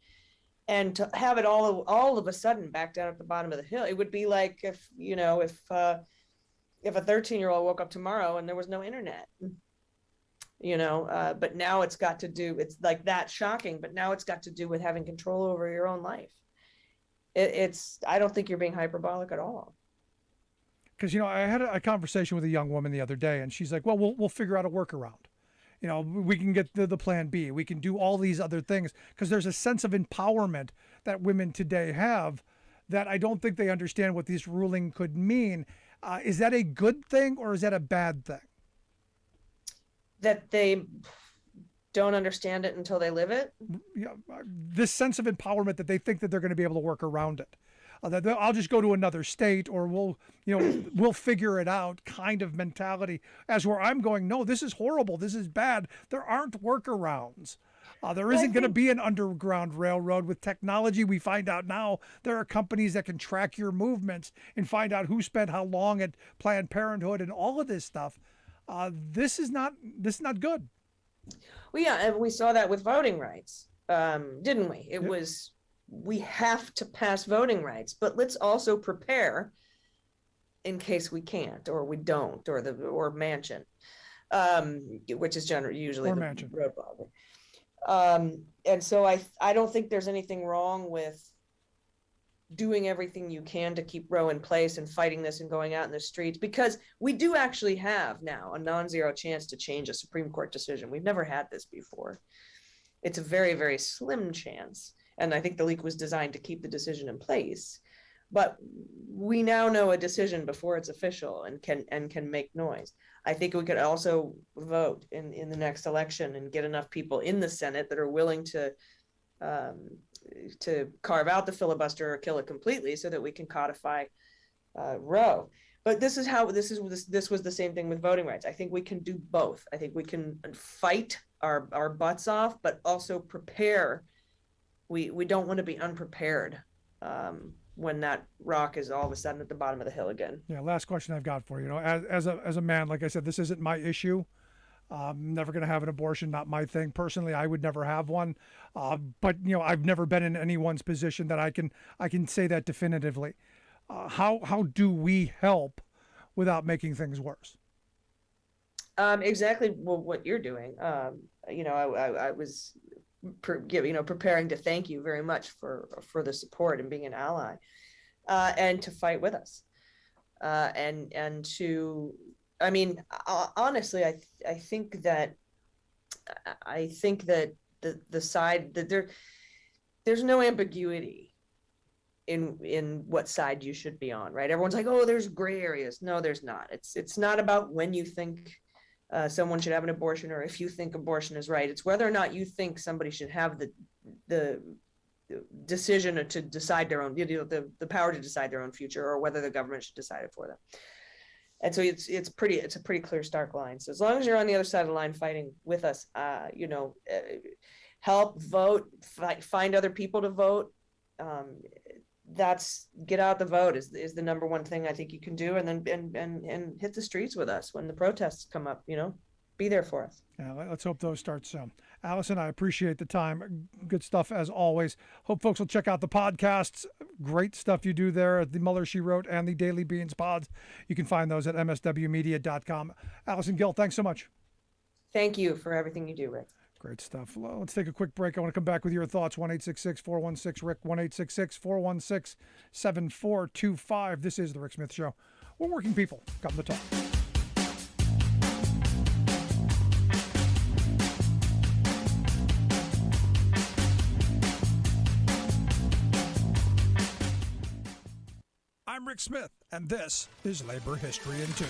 And to have it all of a sudden back down at the bottom of the hill, it would be like if a 13-year-old woke up tomorrow and there was no internet, but now it's like that shocking, but now it's got to do with having control over your own life. I don't think you're being hyperbolic at all. Because, I had a conversation with a young woman the other day, and she's like, well, we'll figure out a workaround. We can get the plan B. We can do all these other things, because there's a sense of empowerment that women today have that I don't think they understand what this ruling could mean. Is that a good thing, or is that a bad thing? That they don't understand it until they live it? This sense of empowerment that they think that they're going to be able to work around it. that I'll just go to another state, or we'll figure it out kind of mentality, as where I'm going, no, this is horrible. This is bad. There aren't workarounds. There isn't going to be an underground railroad. With technology, we find out now there are companies that can track your movements and find out who spent how long at Planned Parenthood and all of this stuff. This is not good. Well, yeah, and we saw that with voting rights, didn't we? We have to pass voting rights, but let's also prepare in case we can't, or we don't, or Manchin, which is usually the roadblock. And so I don't think there's anything wrong with doing everything you can to keep Roe in place and fighting this and going out in the streets, because we do actually have now a non-zero chance to change a Supreme Court decision. We've never had this before. It's a very, very slim chance. And I think the leak was designed to keep the decision in place. But we now know a decision before it's official and can make noise. I think we could also vote in the next election and get enough people in the Senate that are willing to carve out the filibuster or kill it completely, so that we can codify Roe. But this was the same thing with voting rights. I think we can do both. I think we can fight our butts off, but also prepare. We don't want to be unprepared when that rock is all of a sudden at the bottom of the hill again. Yeah. Last question I've got for you. As a man, like I said, this isn't my issue. I'm never going to have an abortion, not my thing. Personally, I would never have one. But I've never been in anyone's position that I can say that definitively. How do we help without making things worse? Exactly what you're doing. I was preparing to thank you very much for the support and being an ally, and to fight with us, and to, honestly, I think that the side that there's no ambiguity in what side you should be on, right? Everyone's like, oh, there's gray areas. No, there's not. It's not about when you think someone should have an abortion, or if you think abortion is right. It's whether or not you think somebody should have the decision to decide their own, the power to decide their own future, or whether the government should decide it for them. And so it's a pretty clear, stark line. So as long as you're on the other side of the line fighting with us, help vote, find other people to vote. Get out the vote is the number one thing I think you can do, and then and hit the streets with us when the protests come up. Be there for us. Yeah, let's hope those start soon. Allison, I appreciate the time. Good stuff as always. Hope folks will check out the podcasts. Great stuff you do there at the Mueller, She Wrote and the Daily Beans pods. You can find those at mswmedia.com. Allison Gill, thanks so much. Thank you for everything you do, Rick. Great stuff. Well, let's take a quick break. I want to come back with your thoughts. 1-866-416-RICK, 1-866-416-7425. This is The Rick Smith Show. We're working people. Come to talk. I'm Rick Smith, and this is Labor History in 2.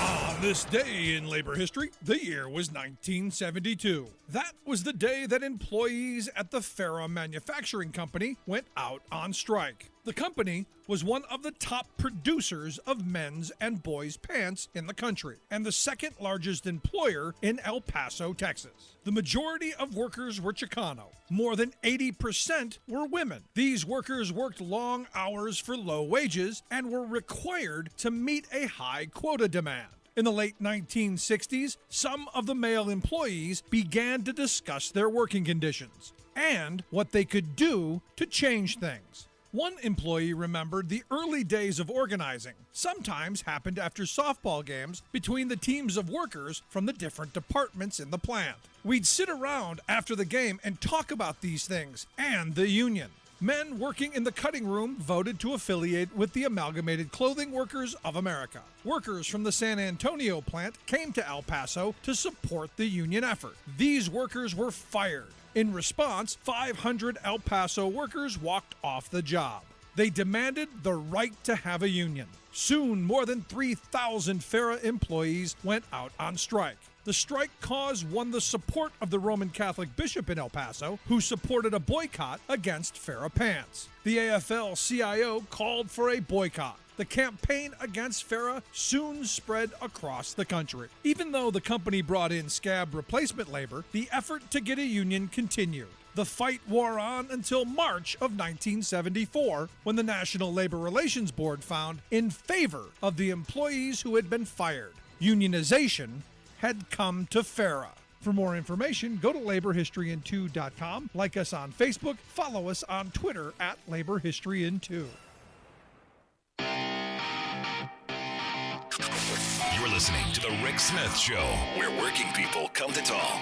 On this day in labor history, the year was 1972. That was the day that employees at the Farrah Manufacturing Company went out on strike. The company was one of the top producers of men's and boys' pants in the country, and the second largest employer in El Paso, Texas. The majority of workers were Chicano. More than 80% were women. These workers worked long hours for low wages and were required to meet a high quota demand. In the late 1960s, some of the male employees began to discuss their working conditions and what they could do to change things. One employee remembered the early days of organizing sometimes happened after softball games between the teams of workers from the different departments in the plant. We'd sit around after the game and talk about these things and the union. Men working in the cutting room voted to affiliate with the Amalgamated Clothing Workers of America. Workers from the San Antonio plant came to El Paso to support the union effort. These workers were fired. In response, 500 El Paso workers walked off the job. They demanded the right to have a union. Soon, more than 3,000 Farrah employees went out on strike. The strike cause won the support of the Roman Catholic bishop in El Paso, who supported a boycott against Farrah Pants. The AFL-CIO called for a boycott. The campaign against Farrah soon spread across the country. Even though the company brought in scab replacement labor, the effort to get a union continued. The fight wore on until March of 1974, when the National Labor Relations Board found in favor of the employees who had been fired. Unionization had come to Farrah. For more information, go to laborhistoryin2.com, like us on Facebook, follow us on Twitter at laborhistoryin2. You're listening to The Rick Smith Show, where working people come to talk.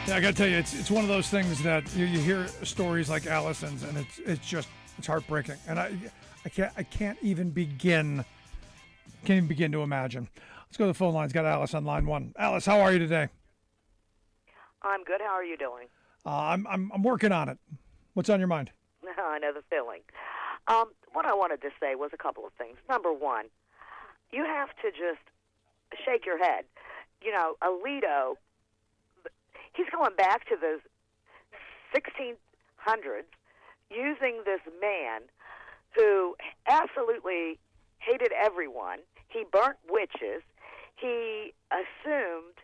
Yeah, I gotta tell you, it's one of those things that you hear stories like Allison's, and it's heartbreaking, and I can't even begin to imagine. Let's go to the phone lines. Got Alice on line one. Alice, how are you today? I'm good. How are you doing? I'm working on it. What's on your mind? I know the feeling. What I wanted to say was a couple of things. Number one, you have to just shake your head. You know, Alito, he's going back to the 1600s using this man who absolutely hated everyone. He burnt witches. He assumed,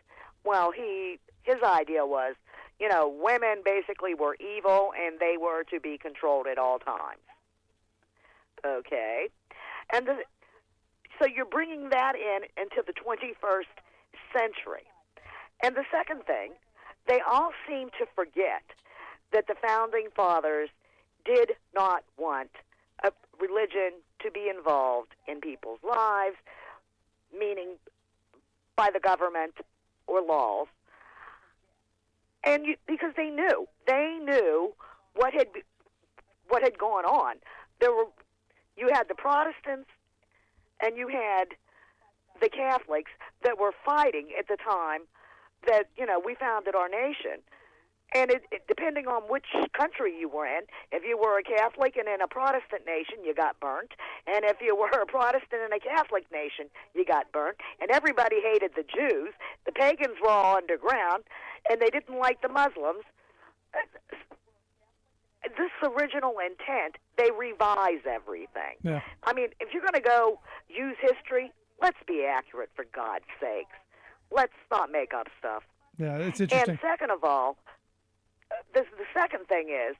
well, his idea was, you know, women basically were evil and they were to be controlled at all times. Okay? And so you're bringing that into the 21st century. And the second thing, they all seem to forget that the Founding Fathers did not want a religion to be involved in people's lives, meaning by the government or laws. And because they knew what had gone on. You had the Protestants and you had the Catholics that were fighting at the time that, you know, we founded our nation. And it depending on which country you were in, if you were a Catholic and in a Protestant nation, you got burnt. And if you were a Protestant in a Catholic nation, you got burnt. And everybody hated the Jews. The pagans were all underground, and they didn't like the Muslims. This original intent, they revise everything. Yeah. I mean, if you're going to go use history, let's be accurate, for God's sakes. Let's not make up stuff. Yeah, it's interesting. And second of all, the second thing is,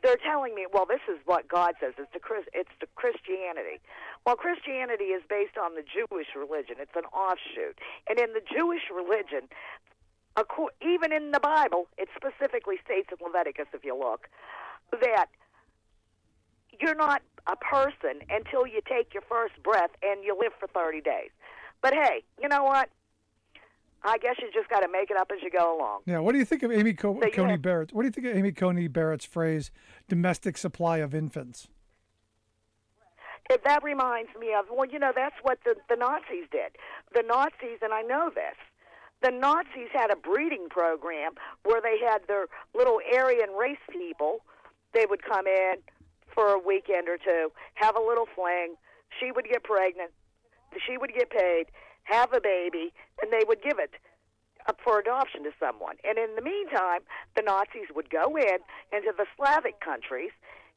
they're telling me, well, this is what God says. It's the Christianity. Well, Christianity is based on the Jewish religion. It's an offshoot. And in the Jewish religion, even in the Bible, it specifically states in Leviticus, if you look, that you're not a person until you take your first breath and you live for 30 days. But hey, you know what? I guess you just got to make it up as you go along. Yeah. What do you think of Amy Coney Barrett? What do you think of Amy Coney Barrett's phrase, "domestic supply of infants"? That reminds me of, well, you know, that's what the Nazis did. The Nazis, and I know this, the Nazis had a breeding program where they had their little Aryan race people. They would come in for a weekend or two, have a little fling. She would get pregnant. She would get paid, have a baby, and they would give it up for adoption to someone. And in the meantime, the Nazis would go into the Slavic countries,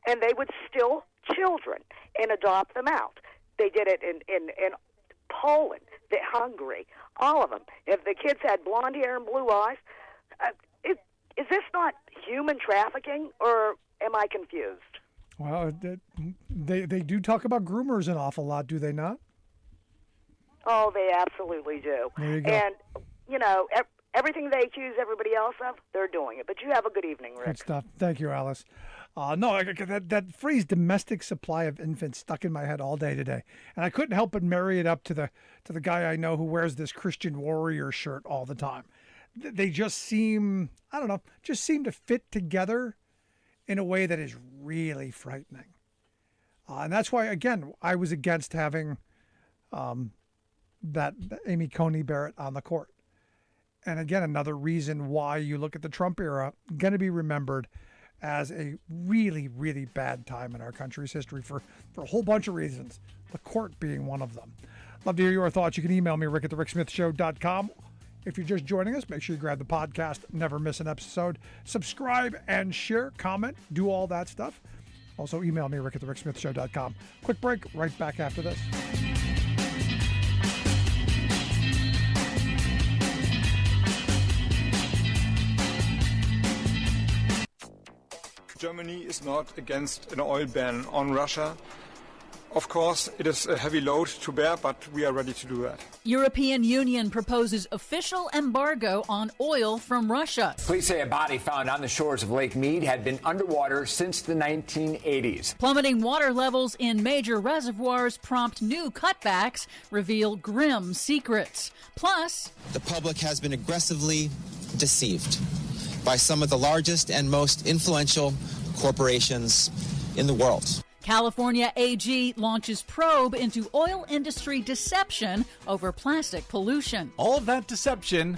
and they would steal children and adopt them out. They did it in Poland, Hungary, all of them. If the kids had blonde hair and blue eyes, is this not human trafficking, or am I confused? Well, they do talk about groomers an awful lot, do they not? Oh, they absolutely do. There you go. And, you know, everything they accuse everybody else of, they're doing it. But you have a good evening, Rick. Good stuff. Thank you, Alice. No, that phrase "domestic supply of infants" stuck in my head all day today, and I couldn't help but marry it up to the guy I know who wears this Christian Warrior shirt all the time. They just seem, I don't know, to fit together in a way that is really frightening. And that's why, again, I was against having that Amy Coney Barrett on the court. And again, another reason why you look at the Trump era, going to be remembered as a really, really bad time in our country's history for a whole bunch of reasons, the court being one of them. Love to hear your thoughts. You can email me, rick@thericksmithshow.com. If you're just joining us, make sure you grab the podcast, never miss an episode. Subscribe and share, comment, do all that stuff. Also, email me, rick@thericksmithshow.com. Quick break, right back after this. Germany is not against an oil ban on Russia. Of course, it is a heavy load to bear, but we are ready to do that. European Union proposes official embargo on oil from Russia. Police say a body found on the shores of Lake Mead had been underwater since the 1980s. Plummeting water levels in major reservoirs prompt new cutbacks, reveal grim secrets. Plus, the public has been aggressively deceived by some of the largest and most influential corporations in the world. California AG launches probe into oil industry deception over plastic pollution. All of that deception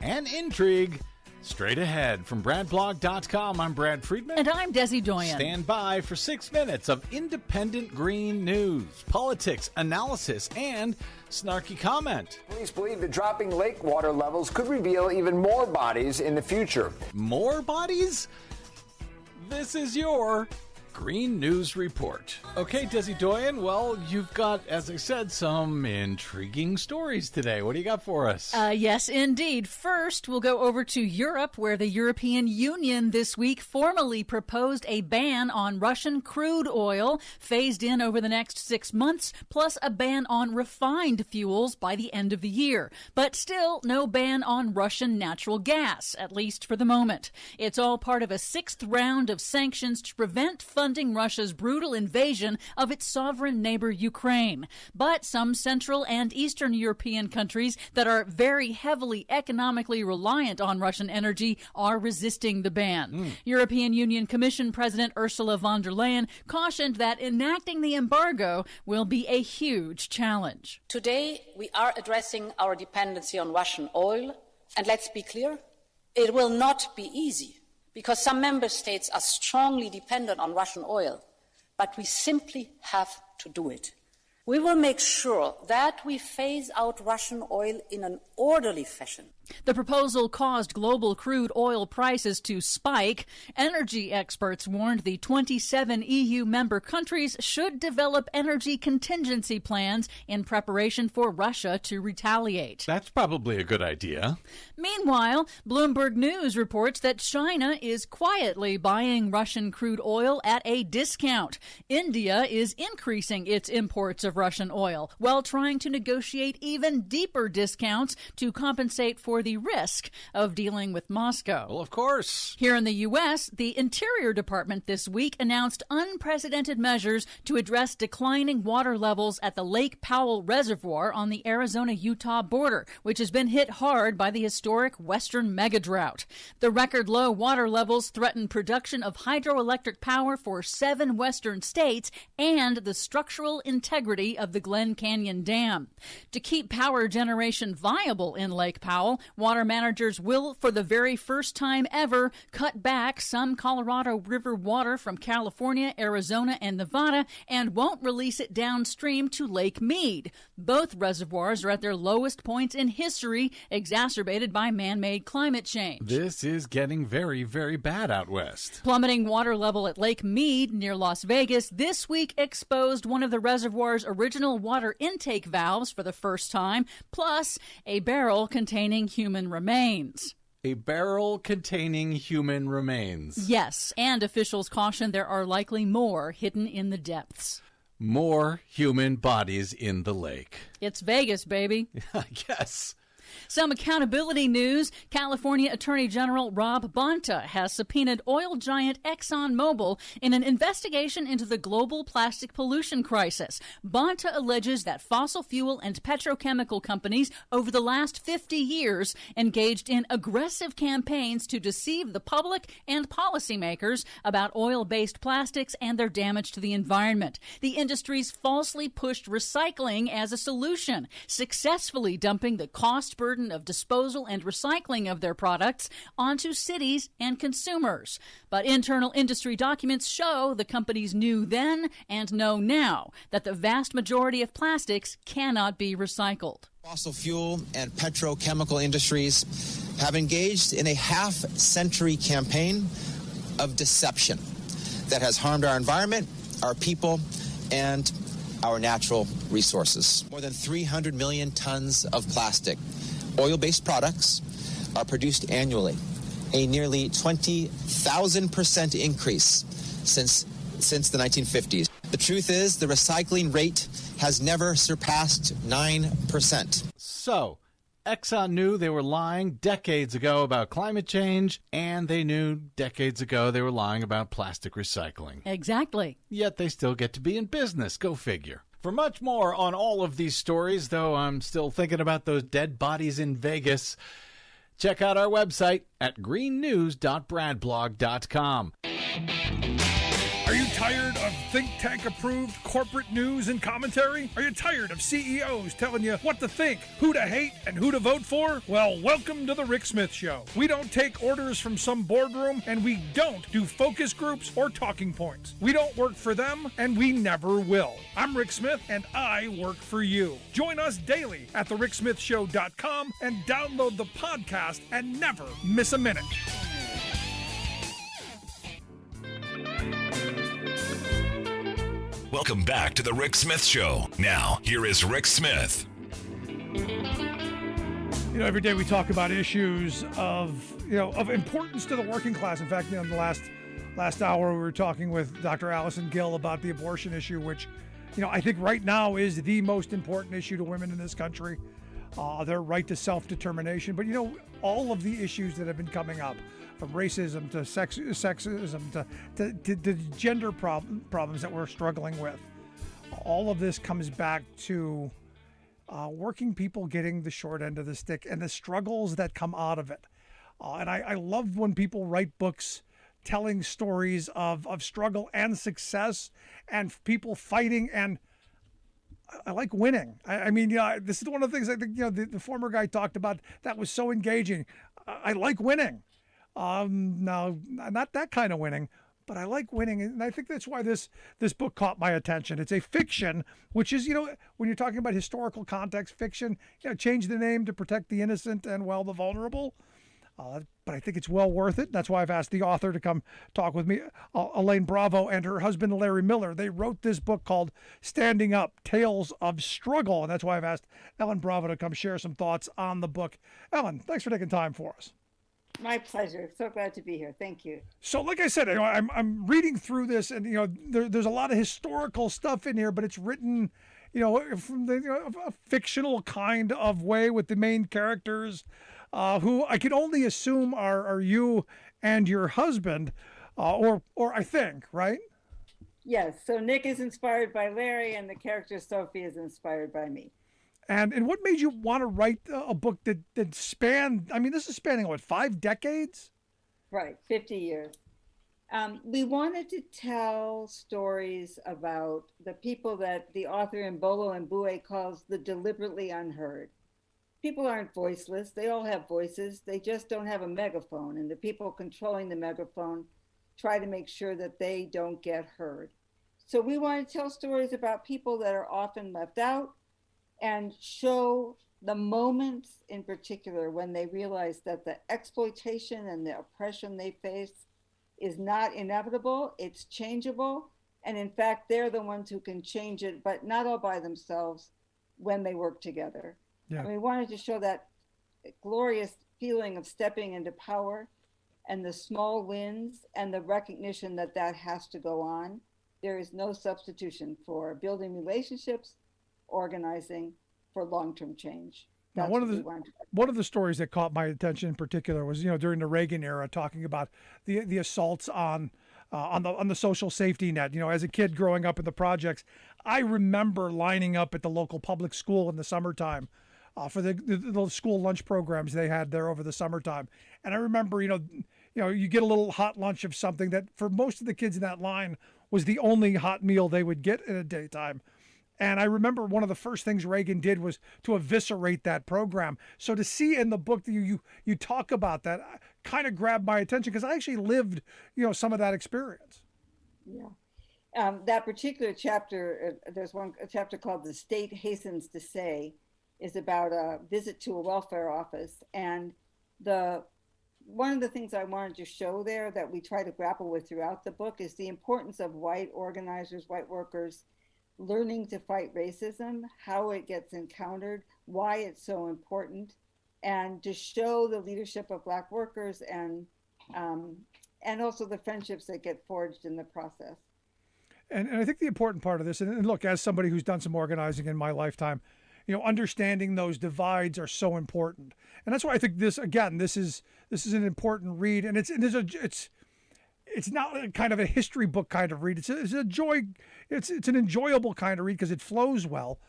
and intrigue straight ahead. From BradBlog.com, I'm Brad Friedman. And I'm Desi Doyen. Stand by for 6 minutes of independent green news, politics, analysis, and snarky comment. Police believe that dropping lake water levels could reveal even more bodies in the future. More bodies? This is your Green News Report. Okay, Desi Doyen, well, you've got, as I said, some intriguing stories today. What do you got for us? Yes, indeed. First, we'll go over to Europe, where the European Union this week formally proposed a ban on Russian crude oil, phased in over the next 6 months, plus a ban on refined fuels by the end of the year. But still, no ban on Russian natural gas, at least for the moment. It's all part of a 6th round of sanctions to prevent funding Russia's brutal invasion of its sovereign neighbor Ukraine. But some Central and Eastern European countries that are very heavily economically reliant on Russian energy are resisting the ban. European Union Commission President Ursula von der Leyen cautioned that enacting the embargo will be a huge challenge. Today, we are addressing our dependency on Russian oil, and let's be clear, it will not be easy, because some member states are strongly dependent on Russian oil, but we simply have to do it. We will make sure that we phase out Russian oil in an orderly fashion. The proposal caused global crude oil prices to spike. Energy experts warned the 27 EU member countries should develop energy contingency plans in preparation for Russia to retaliate. That's probably a good idea. Meanwhile, Bloomberg News reports that China is quietly buying Russian crude oil at a discount. India is increasing its imports of Russian oil while trying to negotiate even deeper discounts to compensate for the risk of dealing with Moscow. Well, of course. Here in the U.S., the Interior Department this week announced unprecedented measures to address declining water levels at the Lake Powell Reservoir on the Arizona-Utah border, which has been hit hard by the historic western megadrought. The record low water levels threaten production of hydroelectric power for 7 western states and the structural integrity of the Glen Canyon Dam. To keep power generation viable in Lake Powell, water managers will, for the very first time ever, cut back some Colorado River water from California, Arizona, and Nevada and won't release it downstream to Lake Mead. Both reservoirs are at their lowest points in history, exacerbated by man-made climate change. This is getting very, very bad out west. Plummeting water level at Lake Mead near Las Vegas this week exposed one of the reservoir's original water intake valves for the first time, plus a barrel containing human remains. A barrel containing human remains. Yes, and officials caution there are likely more hidden in the depths. More human bodies in the lake. It's Vegas, baby. I guess. Some accountability news. California Attorney General Rob Bonta has subpoenaed oil giant ExxonMobil in an investigation into the global plastic pollution crisis. Bonta alleges that fossil fuel and petrochemical companies over the last 50 years engaged in aggressive campaigns to deceive the public and policymakers about oil-based plastics and their damage to the environment. The industries falsely pushed recycling as a solution, successfully dumping the cost burden of disposal and recycling of their products onto cities and consumers. But internal industry documents show the companies knew then and know now that the vast majority of plastics cannot be recycled. Fossil fuel and petrochemical industries have engaged in a half-century campaign of deception that has harmed our environment, our people, and our natural resources. More than 300 million tons of plastic, oil-based products, are produced annually, a nearly 20,000% increase since the 1950s. The truth is, the recycling rate has never surpassed 9%. So, Exxon knew they were lying decades ago about climate change, and they knew decades ago they were lying about plastic recycling. Exactly. Yet they still get to be in business. Go figure. For much more on all of these stories, though I'm still thinking about those dead bodies in Vegas, check out our website at greennews.bradblog.com. Are you tired of think tank approved corporate news and commentary? Are you tired of CEOs telling you what to think, who to hate, and who to vote for? Well, welcome to the Rick Smith Show. We don't take orders from some boardroom, and we don't do focus groups or talking points. We don't work for them, and we never will. I'm Rick Smith, and I work for you. Join us daily at thericksmithshow.com and download the podcast and never miss a minute. Welcome back to the Rick Smith Show. Now, here is Rick Smith. Every day we talk about issues of importance to the working class. In fact, in the last hour we were talking with Dr. Allison Gill about the abortion issue, which, I think right now is the most important issue to women in this country, their right to self-determination. But, all of the issues that have been coming up, from racism to sexism to gender problems that we're struggling with. All of this comes back to working people getting the short end of the stick and the struggles that come out of it. And I love when people write books telling stories of struggle and success and people fighting, and I like winning. I mean, this is one of the things I think, the former guy talked about that was so engaging. I like winning. Now, not that kind of winning, but I like winning. And I think that's why this book caught my attention. It's a fiction, which is, when you're talking about historical context, fiction, change the name to protect the innocent and, the vulnerable. But I think it's well worth it. That's why I've asked the author to come talk with me, Elaine Bravo, and her husband, Larry Miller. They wrote this book called Standing Up, Tales of Struggle. And that's why I've asked Ellen Bravo to come share some thoughts on the book. Ellen, thanks for taking time for us. My pleasure. So glad to be here. Thank you. So, like I said, I'm reading through this, and there's a lot of historical stuff in here, but it's written, from a fictional kind of way with the main characters, who I can only assume are you and your husband, or I think, right? Yes. So Nick is inspired by Larry, and the character Sophie is inspired by me. And what made you want to write a book that spanned, this is spanning, 5 decades? Right, 50 years. We wanted to tell stories about the people that the author Mbolo Mbue calls the deliberately unheard. People aren't voiceless. They all have voices. They just don't have a megaphone. And the people controlling the megaphone try to make sure that they don't get heard. So we want to tell stories about people that are often left out, and show the moments in particular when they realize that the exploitation and the oppression they face is not inevitable, it's changeable. And in fact, they're the ones who can change it, but not all by themselves when they work together. Yeah. And we wanted to show that glorious feeling of stepping into power and the small wins and the recognition that that has to go on. There is no substitution for building relationships, organizing for long-term change. Now, one of the stories that caught my attention in particular was, during the Reagan era, talking about the assaults on the social safety net. As a kid growing up in the projects, I remember lining up at the local public school in the summertime for the school lunch programs they had there over the summertime. And I remember, you get a little hot lunch of something that for most of the kids in that line was the only hot meal they would get in a daytime. And I remember one of the first things Reagan did was to eviscerate that program. So to see in the book that you talk about that kind of grabbed my attention because I actually lived, some of that experience. Yeah. That particular chapter, there's a chapter called "The State Hastens to Say," is about a visit to a welfare office. And one of the things I wanted to show there that we try to grapple with throughout the book is the importance of white organizers, white workers, learning to fight racism, how it gets encountered, why it's so important, and to show the leadership of Black workers and also the friendships that get forged in the process. And I think the important part of this, and look, as somebody who's done some organizing in my lifetime, understanding those divides are so important. And that's why I think this is an important read. And it's not a kind of a history book kind of read. It's an enjoyable kind of read because it flows well.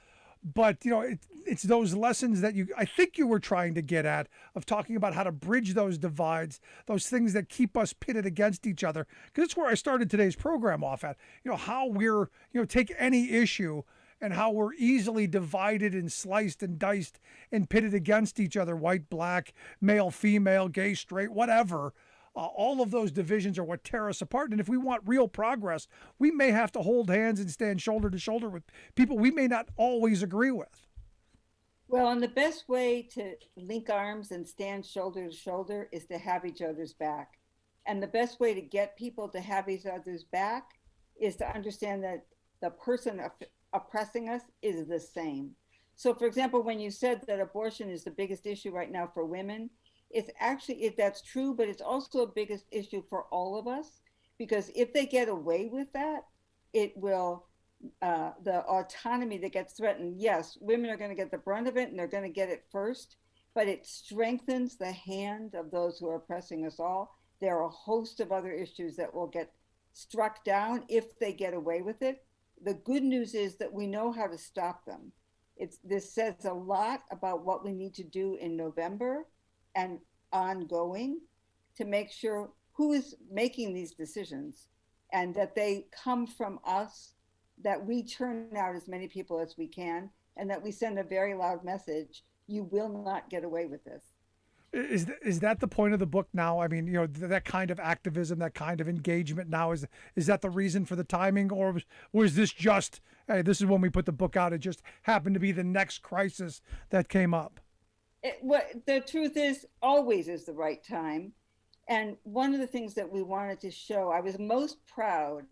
But it's those lessons that I think you were trying to get at of talking about how to bridge those divides, those things that keep us pitted against each other. Because it's where I started today's program off at. How we're take any issue and how we're easily divided and sliced and diced and pitted against each other, white, black, male, female, gay, straight, whatever. All of those divisions are what tear us apart. And if we want real progress, we may have to hold hands and stand shoulder to shoulder with people we may not always agree with. Well, and the best way to link arms and stand shoulder to shoulder is to have each other's back. And the best way to get people to have each other's back is to understand that the person oppressing us is the same. So, for example, when you said that abortion is the biggest issue right now for women, it's actually, that's true, but it's also a biggest issue for all of us, because if they get away with that, it will, the autonomy that gets threatened, yes, women are going to get the brunt of it and they're going to get it first, but it strengthens the hand of those who are oppressing us all. There are a host of other issues that will get struck down if they get away with it. The good news is that we know how to stop them. This says a lot about what we need to do in November and ongoing to make sure who is making these decisions and that they come from us, that we turn out as many people as we can, and that we send a very loud message: you will not get away with this. Is that the point of the book now? I mean, that kind of activism, that kind of engagement now, is that the reason for the timing, or was this just, hey, this is when we put the book out, it just happened to be the next crisis that came up? The truth is, always is the right time. And one of the things that we wanted to show, I was most proud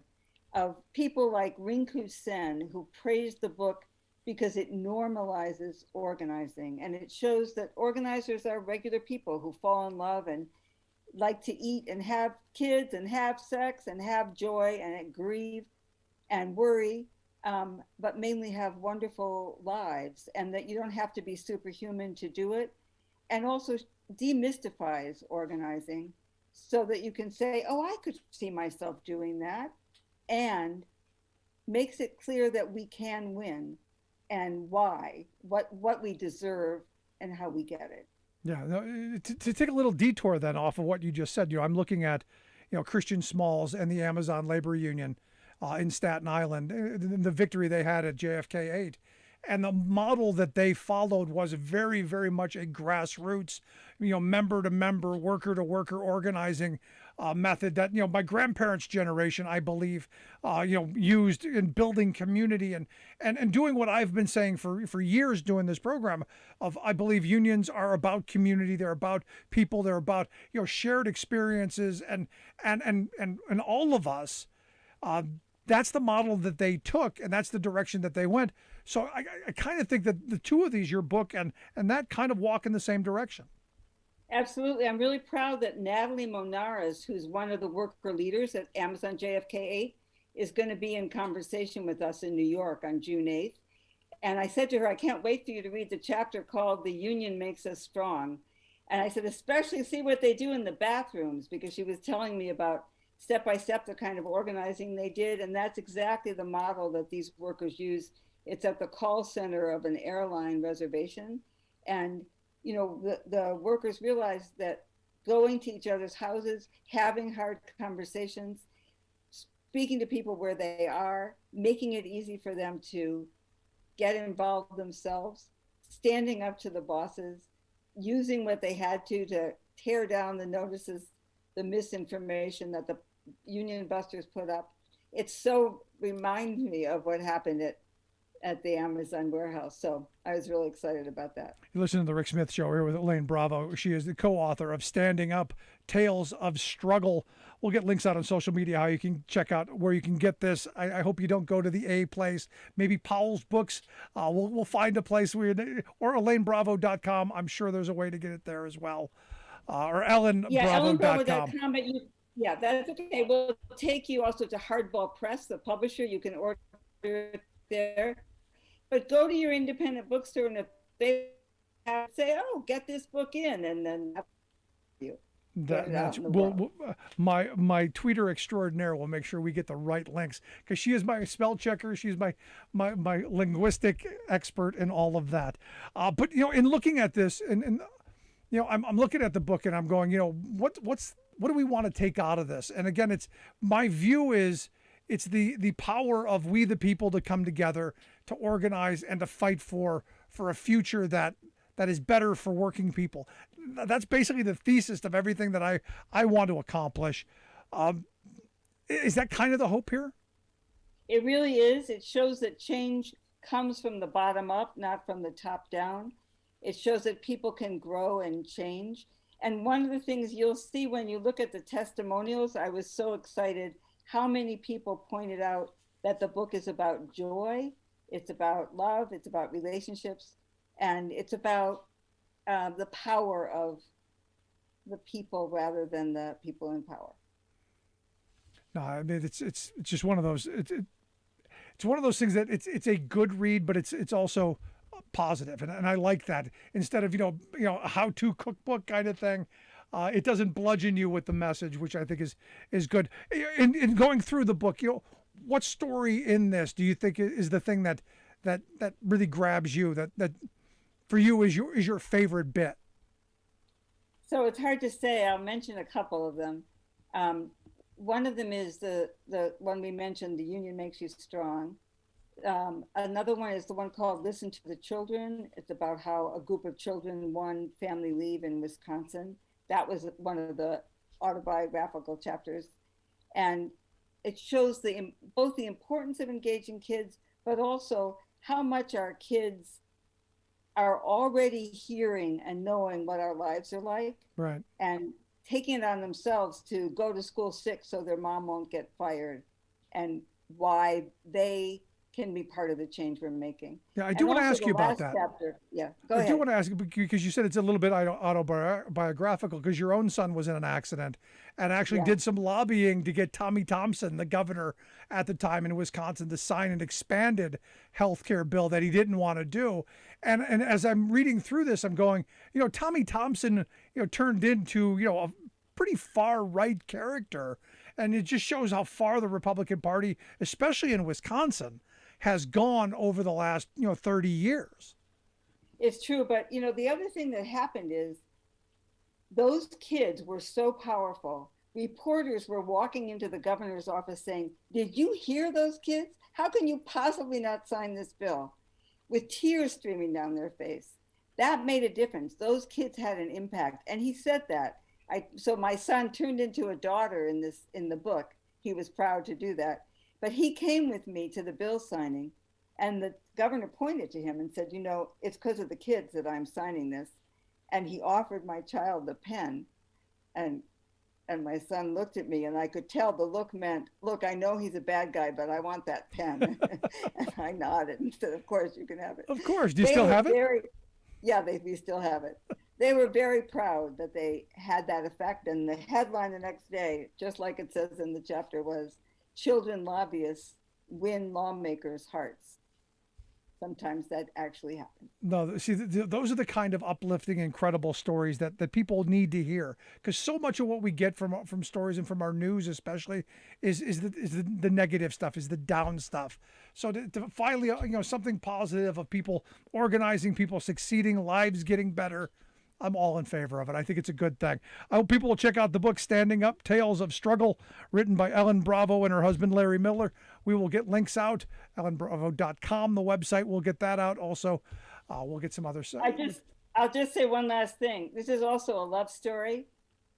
of people like Rinku Sen, who praised the book because it normalizes organizing. And it shows that organizers are regular people who fall in love and like to eat and have kids and have sex and have joy and grieve and worry, but mainly have wonderful lives, and that you don't have to be superhuman to do it. And also demystifies organizing so that you can say, oh, I could see myself doing that, and makes it clear that we can win and why, what we deserve and how we get it. Yeah, to take a little detour then off of what you just said, I'm looking at, Christian Smalls and the Amazon Labor Union in Staten Island, the victory they had at JFK 8. And the model that they followed was very, very much a grassroots, member to member, worker to worker organizing method that, my grandparents' generation, I believe, used in building community and doing what I've been saying for years doing this program of, I believe unions are about community. They're about people. They're about, shared experiences and all of us. That's the model that they took, and that's the direction that they went. So I kind of think that the two of these, your book and that, kind of walk in the same direction. Absolutely. I'm really proud that Natalie Monares, who's one of the worker leaders at Amazon JFK 8, is going to be in conversation with us in New York on June 8th. And I said to her, I can't wait for you to read the chapter called "The Union Makes Us Strong." And I said, especially see what they do in the bathrooms, because she was telling me about step by step the kind of organizing they did. And that's exactly the model that these workers use. It's at the call center of an airline reservation. And, the workers realized that going to each other's houses, having hard conversations, speaking to people where they are, making it easy for them to get involved themselves, standing up to the bosses, using what they had to tear down the notices, the misinformation that the union busters put up. It so reminds me of what happened at the Amazon warehouse. So I was really excited about that. You listen to the Rick Smith Show here with Elaine Bravo. She is the co-author of Standing Up, Tales of Struggle. We'll get links out on social media how you can check out where you can get this. I hope you don't go to the A place, maybe Powell's Books. We'll find a place or ElaineBravo.com. I'm sure there's a way to get it there as well. Or EllenBravo.com. EllenBravo.com. Yeah, that's okay. We'll take you also to Hardball Press, the publisher. You can order it there. But go to your independent bookstore, and if they say, "Oh, get this book in," and then you. My tweeter extraordinaire will make sure we get the right links, because she is my spell checker. She's my linguistic expert in all of that. But in looking at this, and I'm looking at the book and I'm going, what do we want to take out of this? And again, it's my view is it's the power of we the people to come together, to organize and to fight for a future that is better for working people. That's basically the thesis of everything that I want to accomplish. Is that kind of the hope here? It really is. It shows that change comes from the bottom up, not from the top down. It shows that people can grow and change. And one of the things you'll see when you look at the testimonials, I was so excited how many people pointed out that the book is about joy, it's about love, it's about relationships, and it's about the power of the people rather than the people in power. No, I mean it's just one of those. It's one of those things that it's a good read, but it's also positive, and I like that. Instead of a how-to cookbook kind of thing, it doesn't bludgeon you with the message, which I think is good. In going through the book, what story in this do you think is the thing that really grabs you, that for you is your favorite bit? So it's hard to say. I'll mention a couple of them. One of them is the one we mentioned, The Union Makes You Strong. Another one is the one called Listen to the Children. It's about how a group of children won family leave in Wisconsin. That was one of the autobiographical chapters. And it shows both the importance of engaging kids, but also how much our kids are already hearing and knowing what our lives are like. Right. And taking it on themselves to go to school sick so their mom won't get fired, and why they can be part of the change we're making. Yeah, I do want to ask you about that. Go ahead. I do want to ask you, because you said it's a little bit autobiographical, because your own son was in an accident and actually did some lobbying to get Tommy Thompson, the governor at the time in Wisconsin, to sign an expanded health care bill that he didn't want to do. And as I'm reading through this, I'm going, Tommy Thompson, turned into, a pretty far right character. And it just shows how far the Republican Party, especially in Wisconsin, has gone over the last 30 years. It's true, but the other thing that happened is those kids were so powerful. Reporters were walking into the governor's office saying, "Did you hear those kids? How can you possibly not sign this bill?" With tears streaming down their face. That made a difference. Those kids had an impact, and he said that. So my son turned into a daughter in the book. He was proud to do that. But he came with me to the bill signing, and the governor pointed to him and said, it's because of the kids that I'm signing this. And he offered my child the pen, and my son looked at me, and I could tell the look meant, look, I know he's a bad guy, but I want that pen. And I nodded and said, of course you can have it. Of course. Do you still have it? We still have it. They were very proud that they had that effect. And the headline the next day, just like it says in the chapter, was, "Children lobbyists win lawmakers' hearts." Sometimes that actually happens. No, see, those are the kind of uplifting, incredible stories that people need to hear, because so much of what we get from stories and from our news, especially, is the negative stuff, is the down stuff. So to finally, something positive of people organizing, people succeeding, lives getting better, I'm all in favor of it. I think it's a good thing. I hope people will check out the book, Standing Up, Tales of Struggle, written by Ellen Bravo and her husband, Larry Miller. We will get links out, ellenbravo.com, the website. We'll get that out. Also, we'll get some other stuff. I'll just say one last thing. This is also a love story.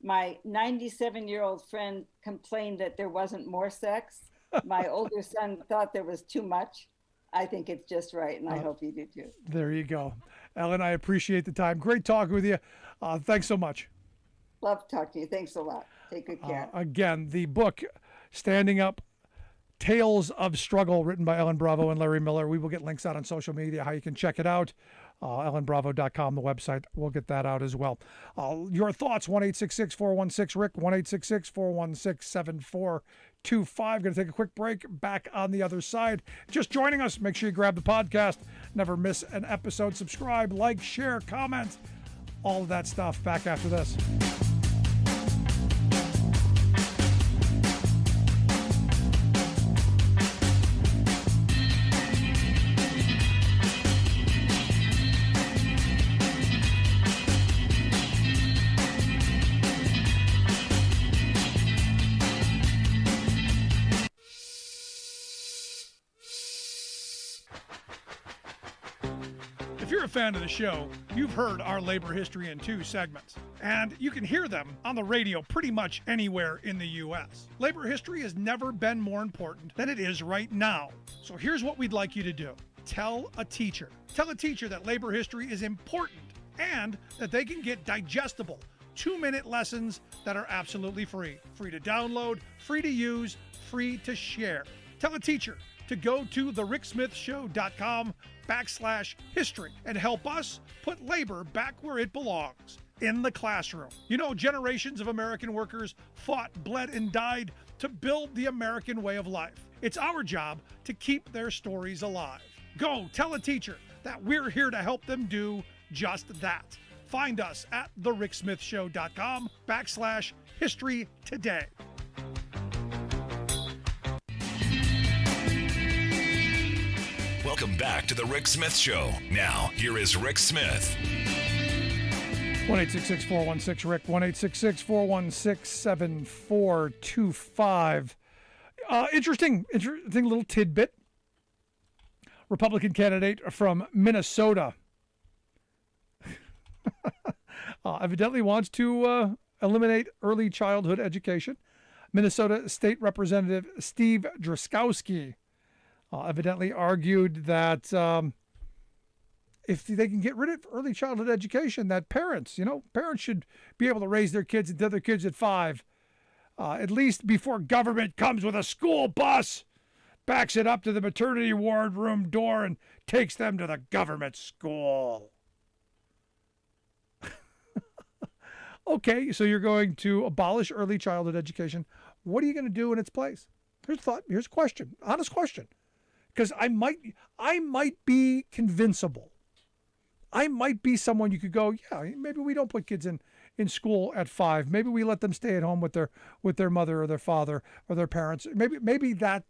My 97-year-old friend complained that there wasn't more sex. My older son thought there was too much. I think it's just right, and I hope you do too. There you go. Ellen, I appreciate the time. Great talking with you. Thanks so much. Love talking to you. Thanks a lot. Take good care. Again, the book, Standing Up, Tales of Struggle, written by Ellen Bravo and Larry Miller. We will get links out on social media, how you can check it out. ellenbravo.com, the website. We'll get that out as well. Your thoughts, 1-866-416-RICK, 1-866-416-7425. Going to take a quick break. Back on the other side. Just joining us, make sure you grab the podcast. Never miss an episode. Subscribe, like, share, comment, all of that stuff. Back after this. If you're a fan of the show, you've heard our labor history in 2 segments, and you can hear them on the radio pretty much anywhere in the U.S. Labor history has never been more important than it is right now. So here's what we'd like you to do. Tell a teacher. Tell a teacher that labor history is important and that they can get digestible 2-minute lessons that are absolutely free. Free to download, free to use, free to share. Tell a teacher to go to thericksmithshow.com/history and help us put labor back where it belongs, in the classroom. You know, generations of American workers fought, bled, and died to build the American way of life. It's our job to keep their stories alive. Go tell a teacher that we're here to help them do just that. Find us at thericksmithshow.com/history today. Welcome back to the Rick Smith Show. Now, here is Rick Smith. 1-866-416-RICK, 1-866-416-7425. Interesting little tidbit. Republican candidate from Minnesota evidently wants to eliminate early childhood education. Minnesota State Representative Steve Drazkowski evidently argued that if they can get rid of early childhood education, that parents should be able to raise their kids until their kids at 5, at least before government comes with a school bus, backs it up to the maternity ward room door, and takes them to the government school. Okay, so you're going to abolish early childhood education. What are you going to do in its place? Here's a thought. Here's a question. Honest question. Because I might be convincible. I might be someone you could go, yeah, maybe we don't put kids in school at 5. Maybe we let them stay at home with their mother or their father or their parents. Maybe that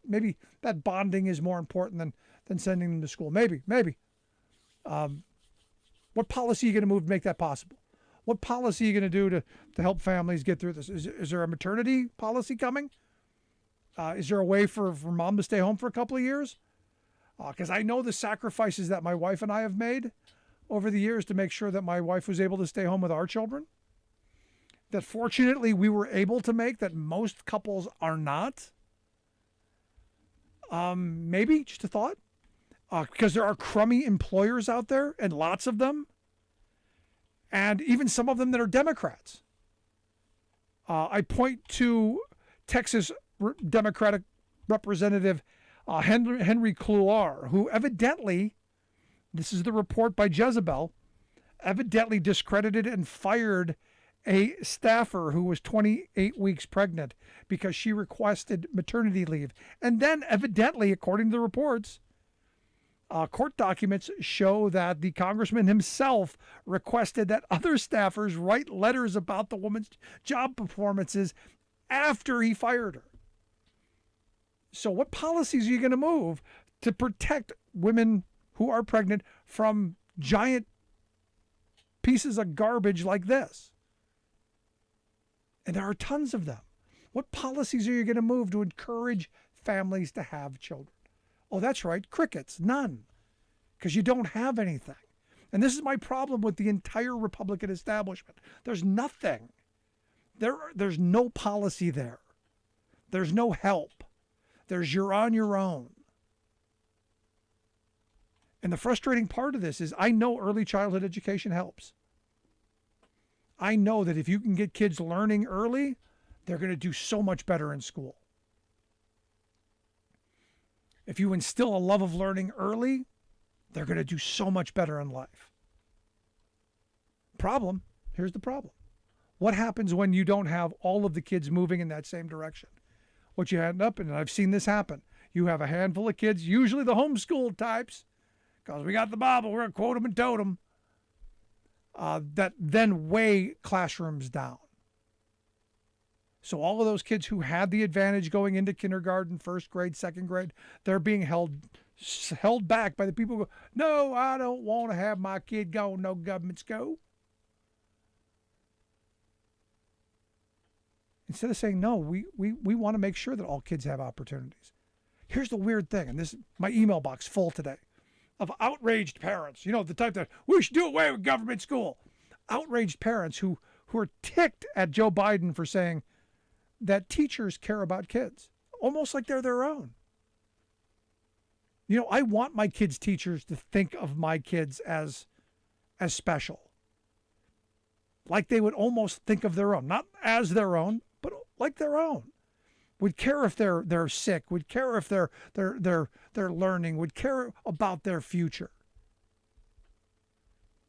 bonding is more important than sending them to school. Maybe. What policy are you going to move to make that possible? What policy are you going to do to help families get through this? Is there a maternity policy coming? Is there a way for mom to stay home for a couple of years? Because I know the sacrifices that my wife and I have made over the years to make sure that my wife was able to stay home with our children, that fortunately we were able to make, that most couples are not. Maybe, just a thought, because there are crummy employers out there, and lots of them, and even some of them that are Democrats. I point to Texas Democratic Representative Henry Cuellar, who evidently, this is the report by Jezebel, evidently discredited and fired a staffer who was 28 weeks pregnant because she requested maternity leave. And then evidently, according to the reports, court documents show that the congressman himself requested that other staffers write letters about the woman's job performances after he fired her. So what policies are you going to move to protect women who are pregnant from giant pieces of garbage like this. And there are tons of them. What policies are you going to move to encourage families to have children? Oh, that's right, crickets, none, because you don't have anything. And this is my problem with the entire Republican establishment. There's nothing. There's no policy there. There's no help. You're on your own. And the frustrating part of this is I know early childhood education helps. I know that if you can get kids learning early, they're going to do so much better in school. If you instill a love of learning early, they're going to do so much better in life. Here's the problem. What happens when you don't have all of the kids moving in that same direction? What you end up in, and I've seen this happen, you have a handful of kids, usually the homeschool types, because we got the Bible, we're going to quote them and tote them, that then weigh classrooms down. So all of those kids who had the advantage going into kindergarten, first grade, second grade, they're being held back by the people who go, no, I don't want to have my kid go no government school. Instead of saying, no, we want to make sure that all kids have opportunities. Here's the weird thing, and this my email box full today, of outraged parents. You know, the type that, we should do away with government school. Outraged parents who are ticked at Joe Biden for saying that teachers care about kids, almost like they're their own. You know, I want my kids' teachers to think of my kids as special. Like they would almost think of their own, not as their own, but like their own. Would care if they're sick, would care if they're learning, would care about their future.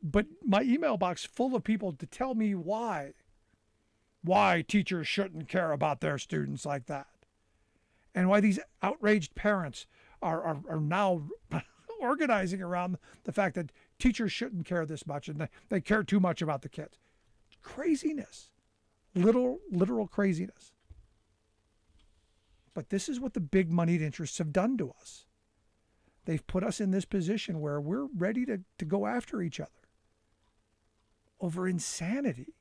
But my email box full of people to tell me why teachers shouldn't care about their students like that. And why these outraged parents are now organizing around the fact that teachers shouldn't care this much and they care too much about the kids. Craziness. Literal craziness. But this is what the big moneyed interests have done to us. They've put us in this position where we're ready to go after each other over insanity.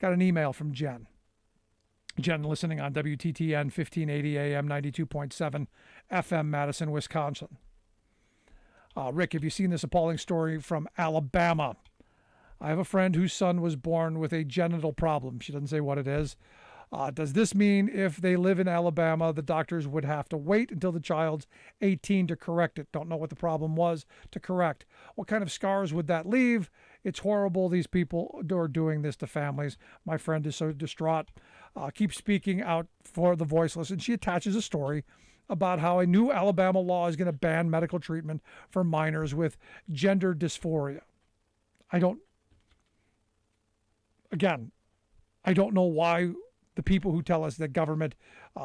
Got an email from Jen. Jen listening on WTTN 1580 AM 92.7 FM, Madison, Wisconsin. Rick, have you seen this appalling story from Alabama? I have a friend whose son was born with a genital problem. She doesn't say what it is. Does this mean if they live in Alabama, the doctors would have to wait until the child's 18 to correct it? Don't know what the problem was to correct. What kind of scars would that leave? It's horrible. These people are doing this to families. My friend is so distraught. Keep speaking out for the voiceless. And she attaches a story about how a new Alabama law is going to ban medical treatment for minors with gender dysphoria. I don't know why the people who tell us that government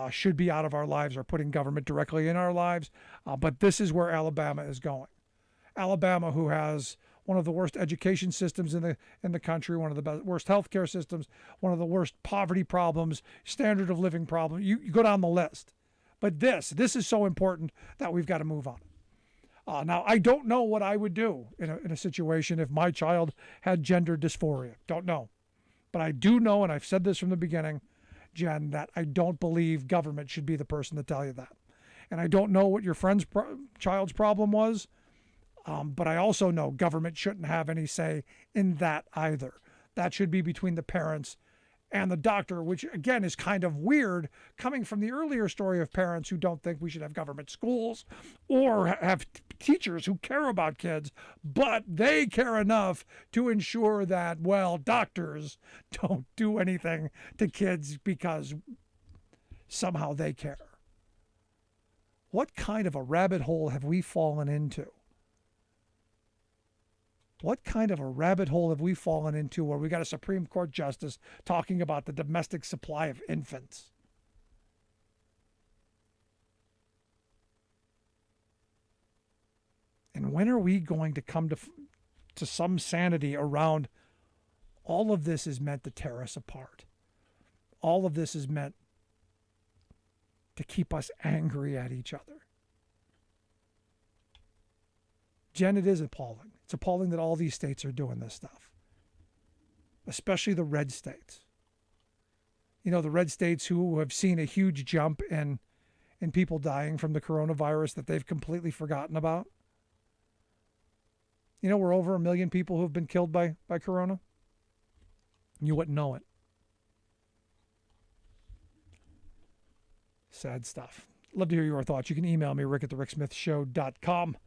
should be out of our lives are putting government directly in our lives, but this is where Alabama is going. Alabama, who has one of the worst education systems in the country, one of the worst healthcare systems, one of the worst poverty problems, standard of living problems. You go down the list. But this is so important that we've got to move on. Now, I don't know what I would do in a situation if my child had gender dysphoria. Don't know. But I do know, and I've said this from the beginning, Jen, that I don't believe government should be the person to tell you that. And I don't know what your friend's child's problem was, but I also know government shouldn't have any say in that either. That should be between the parents and the doctor, which again is kind of weird coming from the earlier story of parents who don't think we should have government schools or have teachers who care about kids, but they care enough to ensure that, well, doctors don't do anything to kids because somehow they care. What kind of a rabbit hole have we fallen into? What kind of a rabbit hole have we fallen into where we got a Supreme Court justice talking about the domestic supply of infants? And when are we going to come to some sanity around all of this is meant to tear us apart? All of this is meant to keep us angry at each other. Jen, it is appalling. It's appalling that all these states are doing this stuff, especially the red states. You know, the red states who have seen a huge jump in people dying from the coronavirus that they've completely forgotten about. You know, we're over 1 million people who have been killed by corona. You wouldn't know it. Sad stuff. Love to hear your thoughts. You can email me, rick@thericksmithshow.com.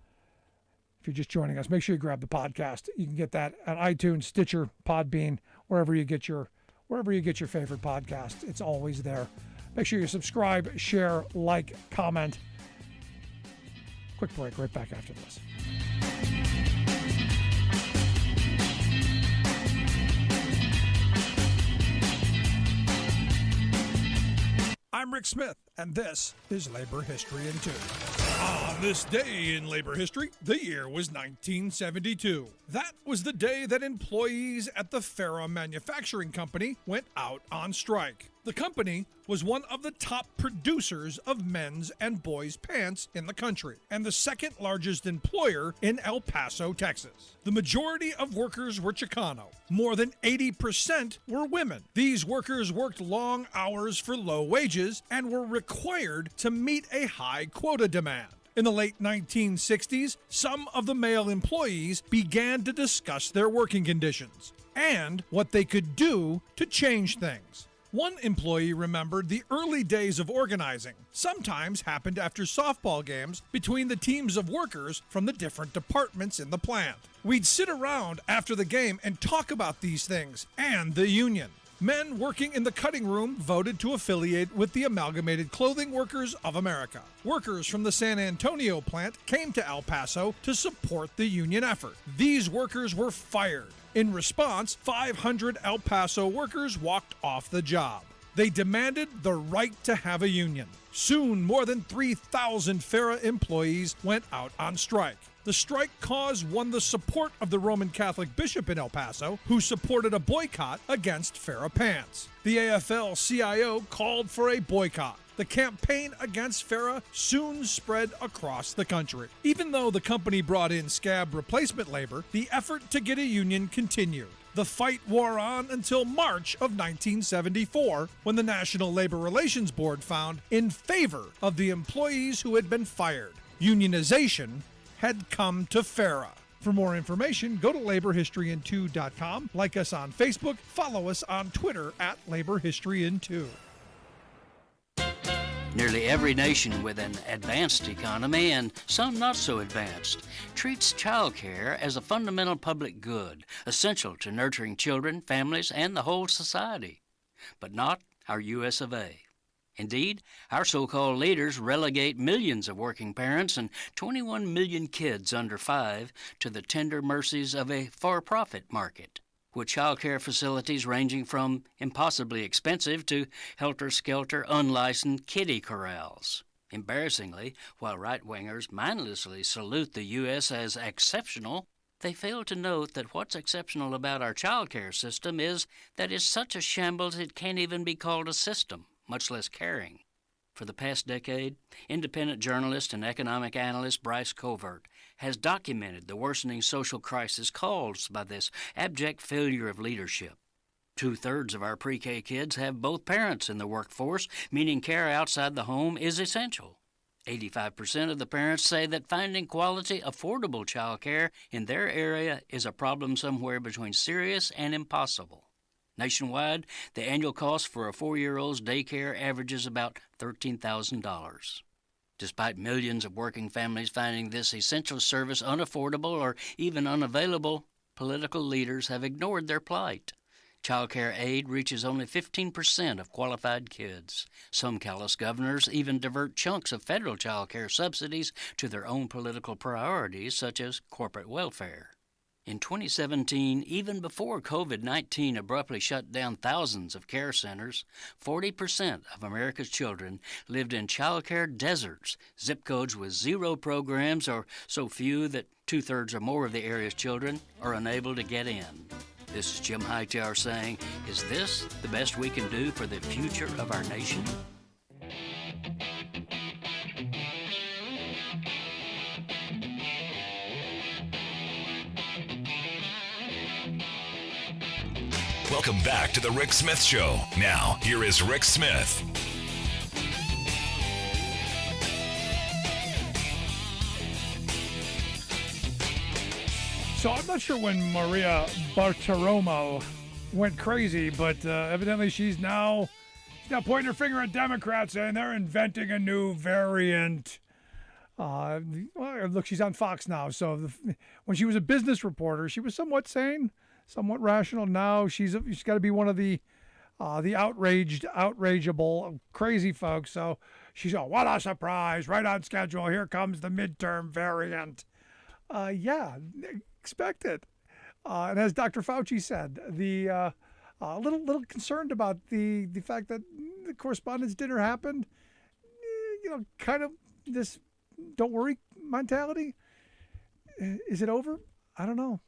If you're just joining us, make sure you grab the podcast. You can get that on iTunes, Stitcher, Podbean, wherever you get your favorite podcast. It's always there. Make sure you subscribe, share, like, comment. Quick break, right back after this. I'm Rick Smith, and this is Labor History in 2. On this day in labor history, the year was 1972. That was the day that employees at the Farrah Manufacturing Company went out on strike. The company was one of the top producers of men's and boys' pants in the country, and the second largest employer in El Paso, Texas. The majority of workers were Chicano. More than 80% were women. These workers worked long hours for low wages and were required to meet a high quota demand. In the late 1960s, some of the male employees began to discuss their working conditions and what they could do to change things. One employee remembered the early days of organizing sometimes happened after softball games between the teams of workers from the different departments in the plant. We'd sit around after the game and talk about these things and the union. Men working in the cutting room voted to affiliate with the Amalgamated Clothing Workers of America. Workers from the San Antonio plant came to El Paso to support the union effort. These workers were fired. In response, 500 El Paso workers walked off the job. They demanded the right to have a union. Soon, more than 3,000 Farrah employees went out on strike. The strike cause won the support of the Roman Catholic bishop in El Paso, who supported a boycott against Farrah pants. The AFL-CIO called for a boycott. The campaign against Farrah soon spread across the country. Even though the company brought in scab replacement labor, the effort to get a union continued. The fight wore on until March of 1974, when the National Labor Relations Board found in favor of the employees who had been fired. Unionization had come to Farrah. For more information, go to laborhistoryin2.com, like us on Facebook, follow us on Twitter @laborhistoryin2. Nearly every nation with an advanced economy, and some not so advanced, treats child care as a fundamental public good, essential to nurturing children, families, and the whole society. But not our U.S. of A. Indeed, our so-called leaders relegate millions of working parents and 21 million kids under 5 to the tender mercies of a for-profit market, with child care facilities ranging from impossibly expensive to helter-skelter unlicensed kiddie corrals. Embarrassingly, while right-wingers mindlessly salute the U.S. as exceptional, they fail to note that what's exceptional about our child care system is that it's such a shambles it can't even be called a system, much less caring. For the past decade, independent journalist and economic analyst Bryce Covert has documented the worsening social crisis caused by this abject failure of leadership. 2/3 of our pre-K kids have both parents in the workforce, meaning care outside the home is essential. 85% of the parents say that finding quality, affordable child care in their area is a problem somewhere between serious and impossible. Nationwide, the annual cost for a 4-year-old's daycare averages about $13,000. Despite millions of working families finding this essential service unaffordable or even unavailable, political leaders have ignored their plight. Child care aid reaches only 15% of qualified kids. Some callous governors even divert chunks of federal child care subsidies to their own political priorities, such as corporate welfare. In 2017, even before COVID-19 abruptly shut down thousands of care centers, 40% of America's children lived in child care deserts, zip codes with 0 programs or so few that 2/3 or more of the area's children are unable to get in. This is Jim Hightower saying, is this the best we can do for the future of our nation? Welcome back to the Rick Smith Show. Now, here is Rick Smith. So I'm not sure when Maria Bartiromo went crazy, but evidently she's now pointing her finger at Democrats saying they're inventing a new variant. Well, look, she's on Fox now. So when she was a business reporter, she was somewhat sane, somewhat rational. Now she's got to be one of the outrageable, crazy folks. So she's what a surprise! Right on schedule. Here comes the midterm variant. Yeah, expect it. And as Dr. Fauci said, the little concerned about the fact that the correspondence dinner happened. Kind of this don't worry mentality. Is it over? I don't know,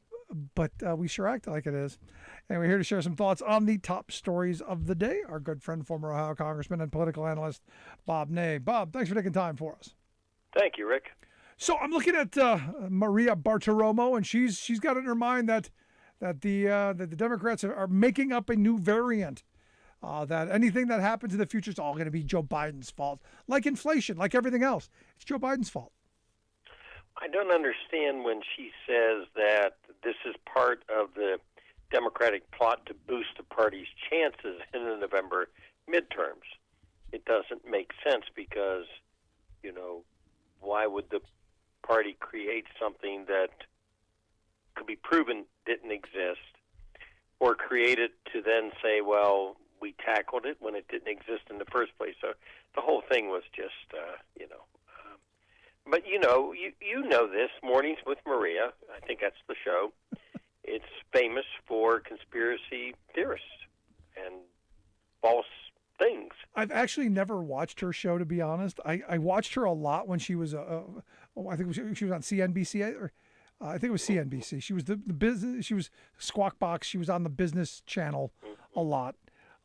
but we sure act like it is. And we're here to share some thoughts on the top stories of the day. Our good friend, former Ohio Congressman and political analyst, Bob Ney. Bob, thanks for taking time for us. Thank you, Rick. So I'm looking at Maria Bartiromo, and she's got it in her mind that the Democrats are making up a new variant. That anything that happens in the future is all going to be Joe Biden's fault, like inflation, like everything else. It's Joe Biden's fault. I don't understand when she says that this is part of the Democratic plot to boost the party's chances in the November midterms. It doesn't make sense because, why would the party create something that could be proven didn't exist, or create it to then say, well, we tackled it when it didn't exist in the first place. So the whole thing was just, but you know this, Mornings with Maria, I think that's the show. It's famous for conspiracy theorists and false things. I've actually never watched her show, to be honest. I watched her a lot when she was, I think she was on CNBC, or I think it was CNBC. She was the business. She was Squawk Box. She was on the Business Channel a lot.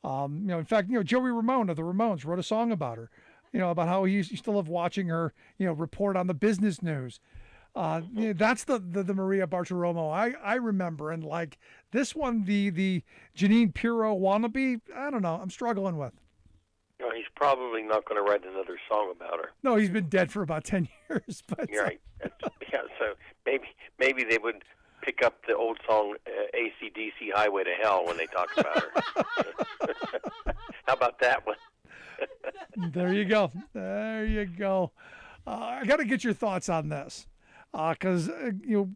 In fact, Joey Ramone of the Ramones wrote a song about her. About how he used to love watching her, report on the business news. That's the Maria Bartiromo I remember, and like this one, the Jeanine Pirro wannabe. I don't know. I'm struggling with. No, he's probably not going to write another song about her. No, he's been dead for about 10 years. But you're right. So maybe they would pick up the old song AC/DC Highway to Hell when they talk about her. How about that one? There you go. I got to get your thoughts on this, because you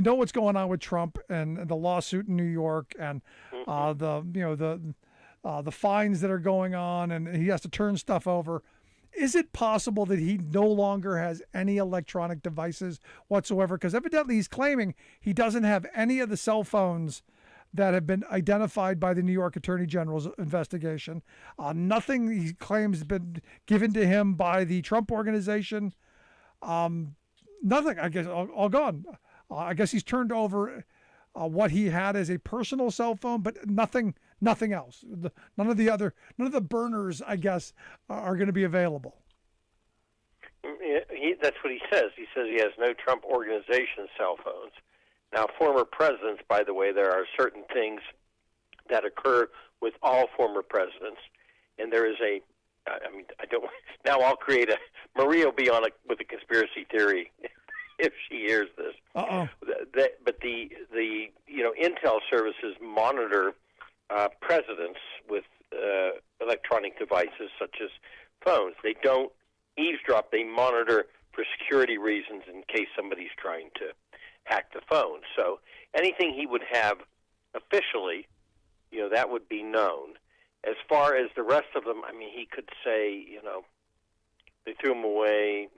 know what's going on with Trump and the lawsuit in New York, and the fines that are going on, and he has to turn stuff over. Is it possible that he no longer has any electronic devices whatsoever? Because evidently he's claiming he doesn't have any of the cell phones that have been identified by the New York Attorney General's investigation. Nothing, he claims, has been given to him by the Trump organization. Nothing, I guess, all gone. I guess he's turned over what he had as a personal cell phone, but nothing else. None of the burners, I guess, are going to be available. That's what he says. He says he has no Trump organization cell phones. Now, former presidents, by the way, there are certain things that occur with all former presidents, and there is now I'll create Maria will be on with a conspiracy theory if she hears this. But the intel services monitor presidents with electronic devices such as phones. They don't eavesdrop. They monitor for security reasons in case somebody's trying to hack the phone. So anything he would have officially, that would be known. As far as the rest of them, he could say, they threw them away.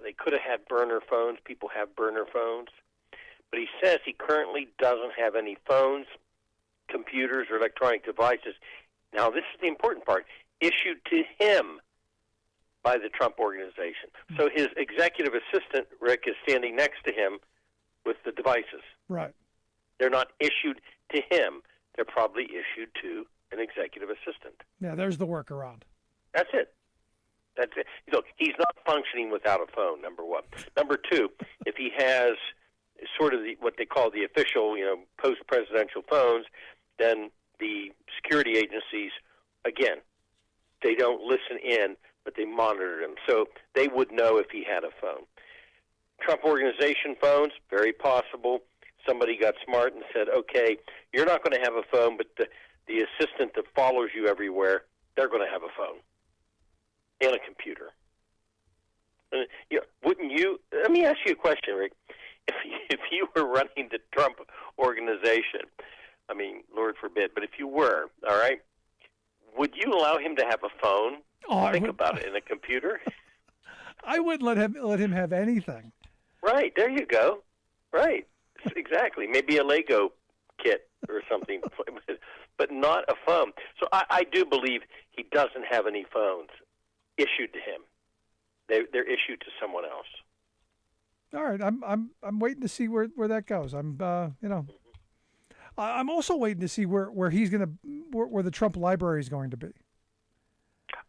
They could have had burner phones. People have burner phones. But he says he currently doesn't have any phones, computers, or electronic devices. Now, this is the important part, issued to him by the Trump organization. So his executive assistant, Rick, is standing next to him with the devices. Right. They're not issued to him. They're probably issued to an executive assistant. Yeah, there's the workaround. That's it. Look, he's not functioning without a phone, number one. Number two, if he has sort of what they call the official, post-presidential phones, then the security agencies, again, they don't listen in, but they monitor him. So they would know if he had a phone. Trump Organization phones, very possible. Somebody got smart and said, okay, you're not going to have a phone, but the assistant that follows you everywhere, they're going to have a phone and a computer. And, wouldn't you? Let me ask you a question, Rick. If you were running the Trump Organization, I mean, Lord forbid, but if you were, all right, would you allow him to have a phone? Think about it, in a computer? I wouldn't let him have anything. Right, there you go. Right, exactly. Maybe a Lego kit or something, but not a phone. So I do believe he doesn't have any phones issued to him. They're issued to someone else. All right, I'm waiting to see where that goes. I'm also waiting to see where he's where the Trump library is going to be.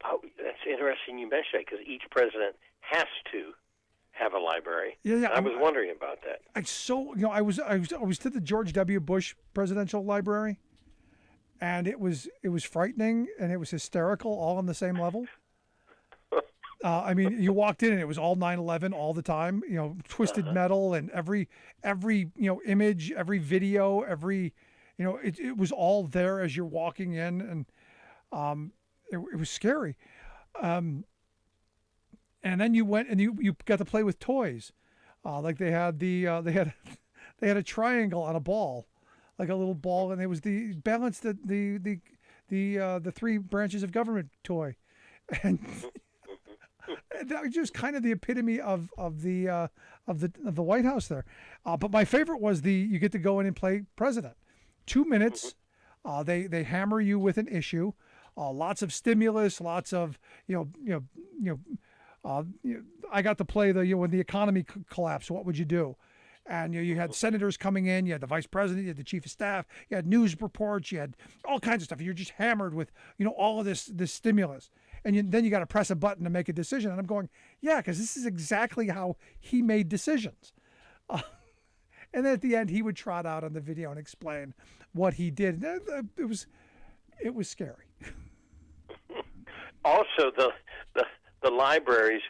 Oh, that's interesting you mentioned that, because each president has to have a library. Yeah. I was wondering about that. I was to the George W. Bush Presidential Library, and it was frightening and it was hysterical all on the same level. I mean, you walked in and it was all 9/11 all the time. Twisted metal and every image, every video, it was all there as you're walking in, and it was scary. And then you went and you got to play with toys, like they had they had a triangle on a ball, like a little ball, and it was the three branches of government toy, and that was just kind of the epitome of the White House there. But my favorite was you get to go in and play president. 2 minutes, they hammer you with an issue. Lots of stimulus, lots of I got to play when the economy collapsed, what would you do? And you had senators coming in, you had the vice president, you had the chief of staff, you had news reports, you had all kinds of stuff. You're just hammered with all of this stimulus, and then you got to press a button to make a decision. And I'm going, yeah, because this is exactly how he made decisions. And then at the end, he would trot out on the video and explain what he did. It was scary. Also, the libraries,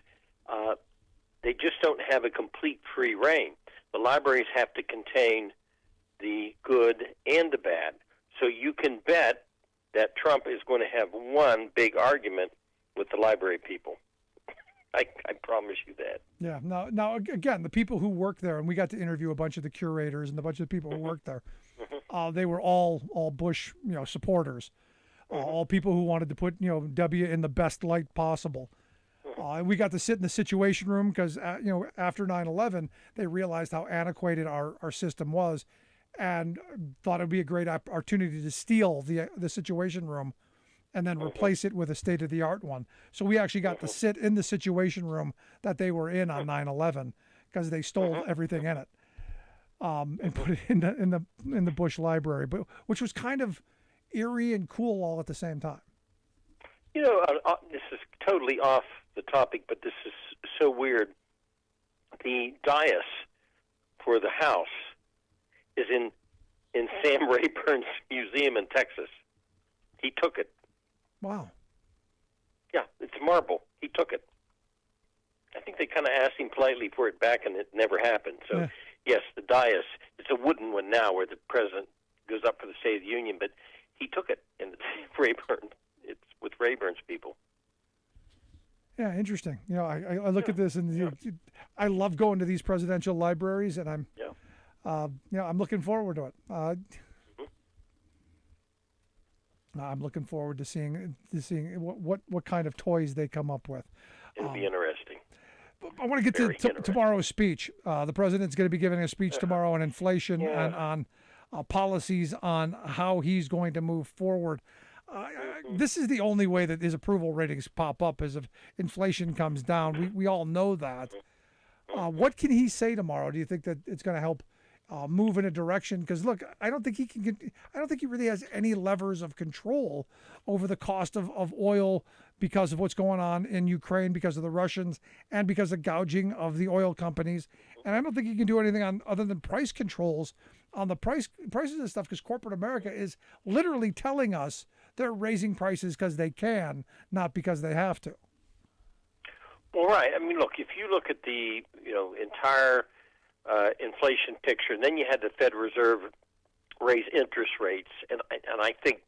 they just don't have a complete free reign. The libraries have to contain the good and the bad. So you can bet that Trump is going to have one big argument with the library people. I promise you that. Yeah. Now, again, the people who work there, and we got to interview a bunch of the curators and a bunch of people who worked there. They were all Bush, supporters, all people who wanted to put, W in the best light possible. We got to sit in the Situation Room because, after 9/11, they realized how antiquated our system was, and thought it'd be a great opportunity to steal the Situation Room and then replace it with a state-of-the-art one. So we actually got to sit in the Situation Room that they were in on 9/11 because they stole everything in it, and put it in the Bush Library, but which was kind of eerie and cool all at the same time. This is totally off the topic, but this is so weird. The dais for the House is in Sam Rayburn's museum in Texas. He took it. Wow. Yeah, it's marble. He took it. I think they kind of asked him politely for it back, and it never happened. So, Yes, the dais, it's a wooden one now where the president goes up for the State of the Union, but he took it, and it's with Rayburn's people. Yeah, interesting. I look at this, and I love going to these presidential libraries, and I'm looking forward to it. I'm looking forward to seeing what kind of toys they come up with. It'll be interesting. I want to get to tomorrow's speech. The president's going to be giving a speech tomorrow on inflation and on policies on how he's going to move forward. This is the only way that his approval ratings pop up, is if inflation comes down. We all know that. What can he say tomorrow? Do you think that it's going to help move in a direction? Because look, I don't think he really has any levers of control over the cost of oil because of what's going on in Ukraine, because of the Russians, and because of gouging of the oil companies. And I don't think he can do anything other than price controls on the prices of stuff, because corporate America is literally telling us they're raising prices because they can, not because they have to. Well, right. I mean, look, if you look at the entire inflation picture, and then you had the Fed Reserve raise interest rates, and I think,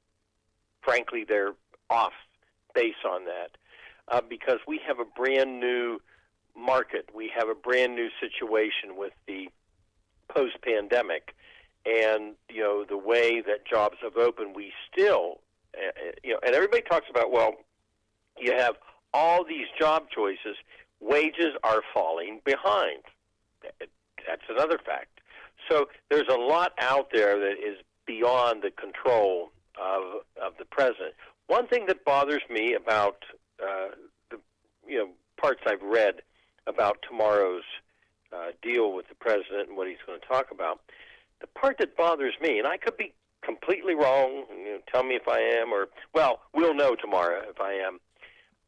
frankly, they're off base on that because we have a brand new market. We have a brand new situation with the post-pandemic, and the way that jobs have opened. We still, and everybody talks about, well, you have all these job choices. Wages are falling behind. That's another fact. So there's a lot out there that is beyond the control of the president. One thing that bothers me about the parts I've read about tomorrow's deal with the president and what he's going to talk about, the part that bothers me, and I could be completely wrong, tell me if I am, or, well, we'll know tomorrow if I am.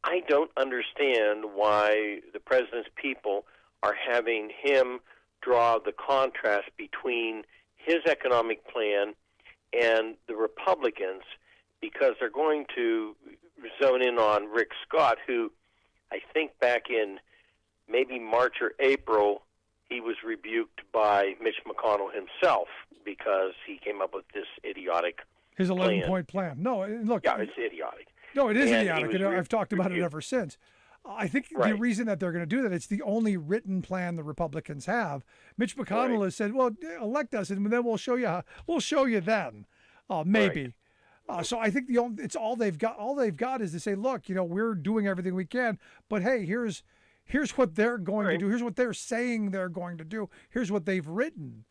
I don't understand why the president's people are having him draw the contrast between his economic plan and the Republicans, because they're going to zone in on Rick Scott, who I think back in maybe March or April, he was rebuked by Mitch McConnell himself because he came up with this idiotic his 11-point plan. No, look. Yeah, it's idiotic. No, it is idiotic, and I've talked about it ever since. I think the reason that they're going to do that, it's the only written plan the Republicans have. Mitch McConnell has said, "Well, elect us, and then we'll show you. We'll show you then, maybe." So I think it's all they've got. All they've got is to say, "Look, we're doing everything we can, but hey, here's what they're going to do. Here's what they're saying they're going to do. Here's what they've written."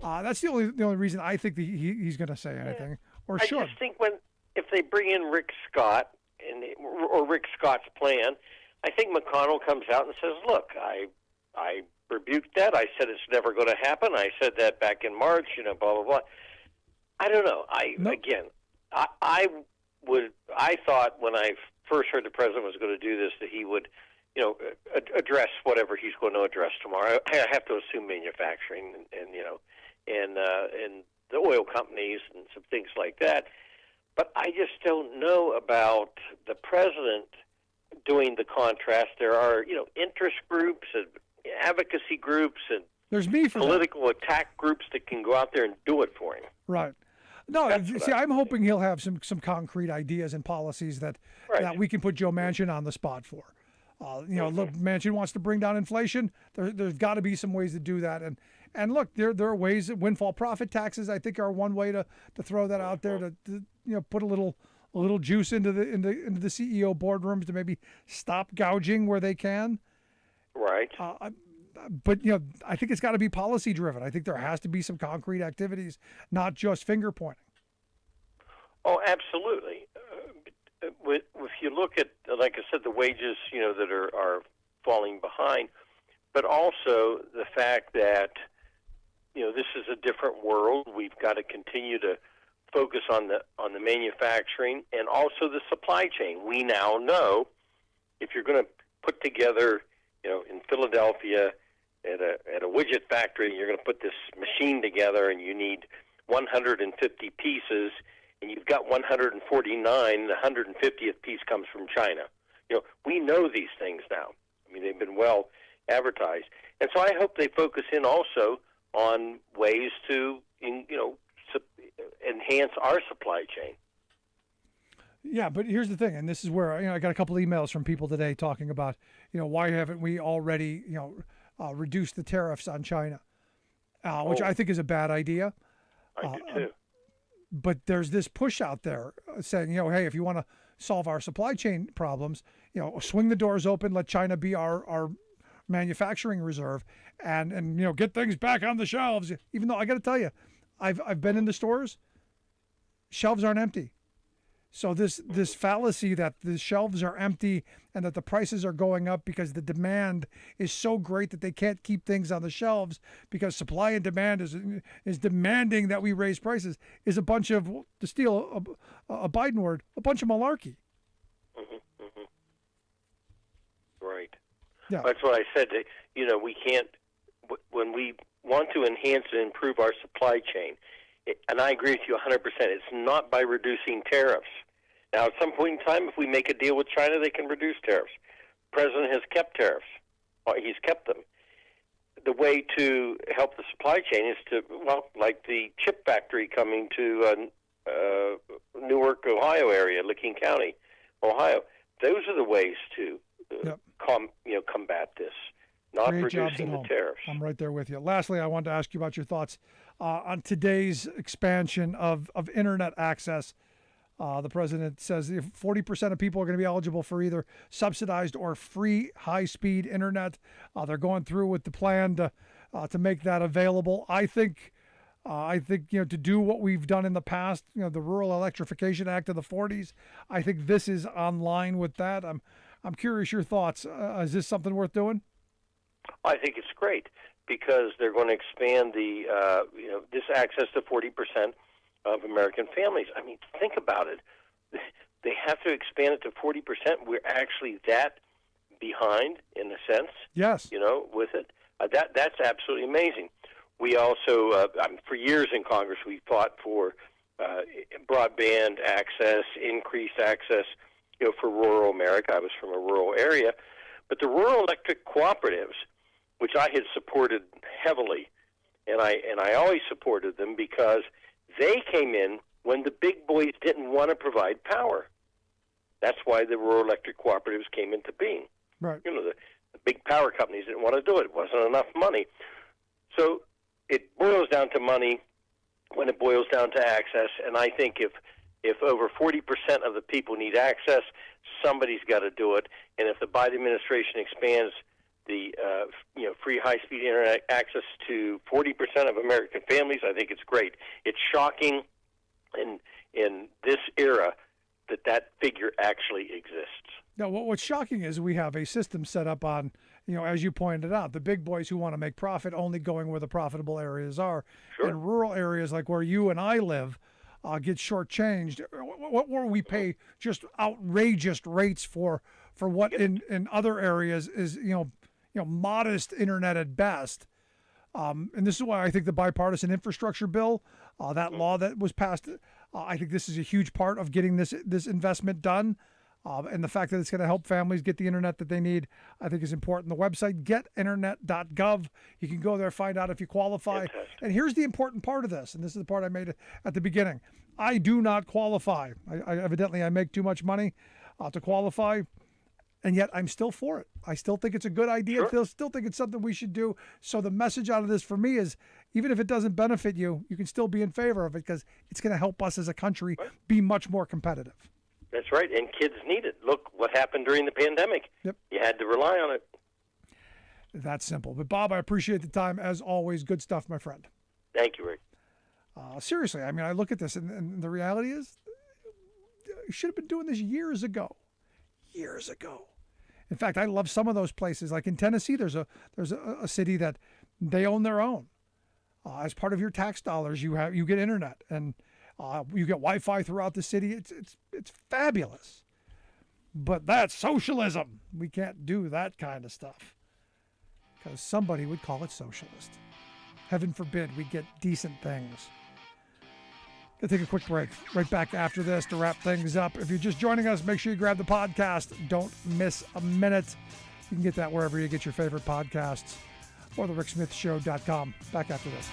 That's the only reason I think he's going to say anything or should. I just think if they bring in Rick Scott or Rick Scott's plan, I think McConnell comes out and says, "Look, I rebuked that. I said it's never going to happen. I said that back in March. Blah blah blah." I don't know. I thought when I first heard the president was going to do this that he would, address whatever he's going to address tomorrow. I have to assume manufacturing and the oil companies and some things like that. But I just don't know about the president doing the contrast. There are, interest groups and advocacy groups and there's me for political attack groups that can go out there and do it for him. Right. No, see, I'm hoping he'll have some concrete ideas and policies that we can put Joe Manchin on the spot for. Look, Manchin wants to bring down inflation. There's got to be some ways to do that. And look, there are ways that windfall profit taxes, I think, are one way to throw that out there to put a little juice into the CEO boardrooms to maybe stop gouging where they can. Right. But I think it's got to be policy driven. I think there has to be some concrete activities, not just finger pointing. Oh, absolutely. If you look at, like I said, the wages, that are falling behind, but also the fact that, this is a different world. We've got to continue to focus on the manufacturing and also the supply chain. We now know if you're going to put together, in Philadelphia at a widget factory, you're going to put this machine together and you need 150 pieces, and you've got 149, the 150th piece comes from China. We know these things now. I mean, they've been well advertised. And so I hope they focus in also on ways to, enhance our supply chain. Yeah, but here's the thing, and this is where I got a couple emails from people today talking about, why haven't we already, reduced the tariffs on China, which I think is a bad idea. I do too. But there's this push out there saying, hey, if you want to solve our supply chain problems, swing the doors open, let China be our manufacturing reserve, and get things back on the shelves. Even though I got to tell you, I've been in the stores, shelves aren't empty. So this fallacy that the shelves are empty and that the prices are going up because the demand is so great that they can't keep things on the shelves because supply and demand is demanding that we raise prices is a bunch of, to steal a Biden word, a bunch of malarkey. Right. Yeah. That's what I said. We can't, when we want to enhance and improve our supply chain, and I agree with you 100%, it's not by reducing tariffs. Now, at some point in time, if we make a deal with China, they can reduce tariffs. The president has kept tariffs. He's kept them. The way to help the supply chain is to, well, like the chip factory coming to Newark, Ohio area, Licking County, Ohio. Those are the ways to combat this, not Great jobs reducing at the home. tariffs. I'm right there with you. Lastly, I wanted to ask you about your thoughts on today's expansion of internet access. The president says 40% of people are going to be eligible for either subsidized or free high-speed internet. They're going through with the plan to make that available. I think to do what we've done in the past, the Rural Electrification Act of the 40s. I think this is on line with that. I'm curious your thoughts. Is this something worth doing? I think it's great because they're going to expand this access to 40% of American families. I mean, think about it. They have to expand it to 40%. We're actually that behind, in a sense. Yes. With it. That's absolutely amazing. We also, for years in Congress, we fought for broadband access, increased access, for rural America. I was from a rural area. But the rural electric cooperatives, which I had supported heavily, and I always supported them because they came in when the big boys didn't want to provide power. That's why the rural electric cooperatives came into being. Right. The big power companies didn't want to do it. It wasn't enough money. So it boils down to money when it boils down to access. And I think if over 40% of the people need access, somebody's got to do it. And if the Biden administration expands the free high-speed internet access to 40% of American families, I think it's great. It's shocking in this era that figure actually exists. Now, what's shocking is we have a system set up on, as you pointed out, the big boys who want to make profit only going where the profitable areas are. Sure. In rural areas like where you and I live, get shortchanged. Where we pay just outrageous rates for what in other areas is modest internet at best. And this is why I think the bipartisan infrastructure bill, that law that was passed, I think this is a huge part of getting this investment done. And the fact that it's going to help families get the internet that they need, I think is important. The website, getinternet.gov. You can go there, find out if you qualify. Fantastic. And here's the important part of this, and this is the part I made at the beginning. I do not qualify. I make too much money to qualify, and yet I'm still for it. I still think it's a good idea. Sure. I still think it's something we should do. So the message out of this for me is, even if it doesn't benefit you, you can still be in favor of it because it's going to help us as a country be much more competitive. That's right, and kids need it. Look what happened during the pandemic. Yep. You had to rely on it. That's simple. But, Bob, I appreciate the time. As always, good stuff, my friend. Thank you, Rick. Seriously, I mean, I look at this, and the reality is, you should have been doing this years ago. Years ago. In fact, I love some of those places. Like in Tennessee, there's a city that they own their own. As part of your tax dollars, you get internet, and you get Wi-Fi throughout the city. It's fabulous. But that's socialism. We can't do that kind of stuff because somebody would call it socialist. Heaven forbid we get decent things. Gonna take a quick break. Right back after this to wrap things up. If you're just joining us, make sure you grab the podcast. Don't miss a minute. You can get that wherever you get your favorite podcasts or thericksmithshow.com. Back after this.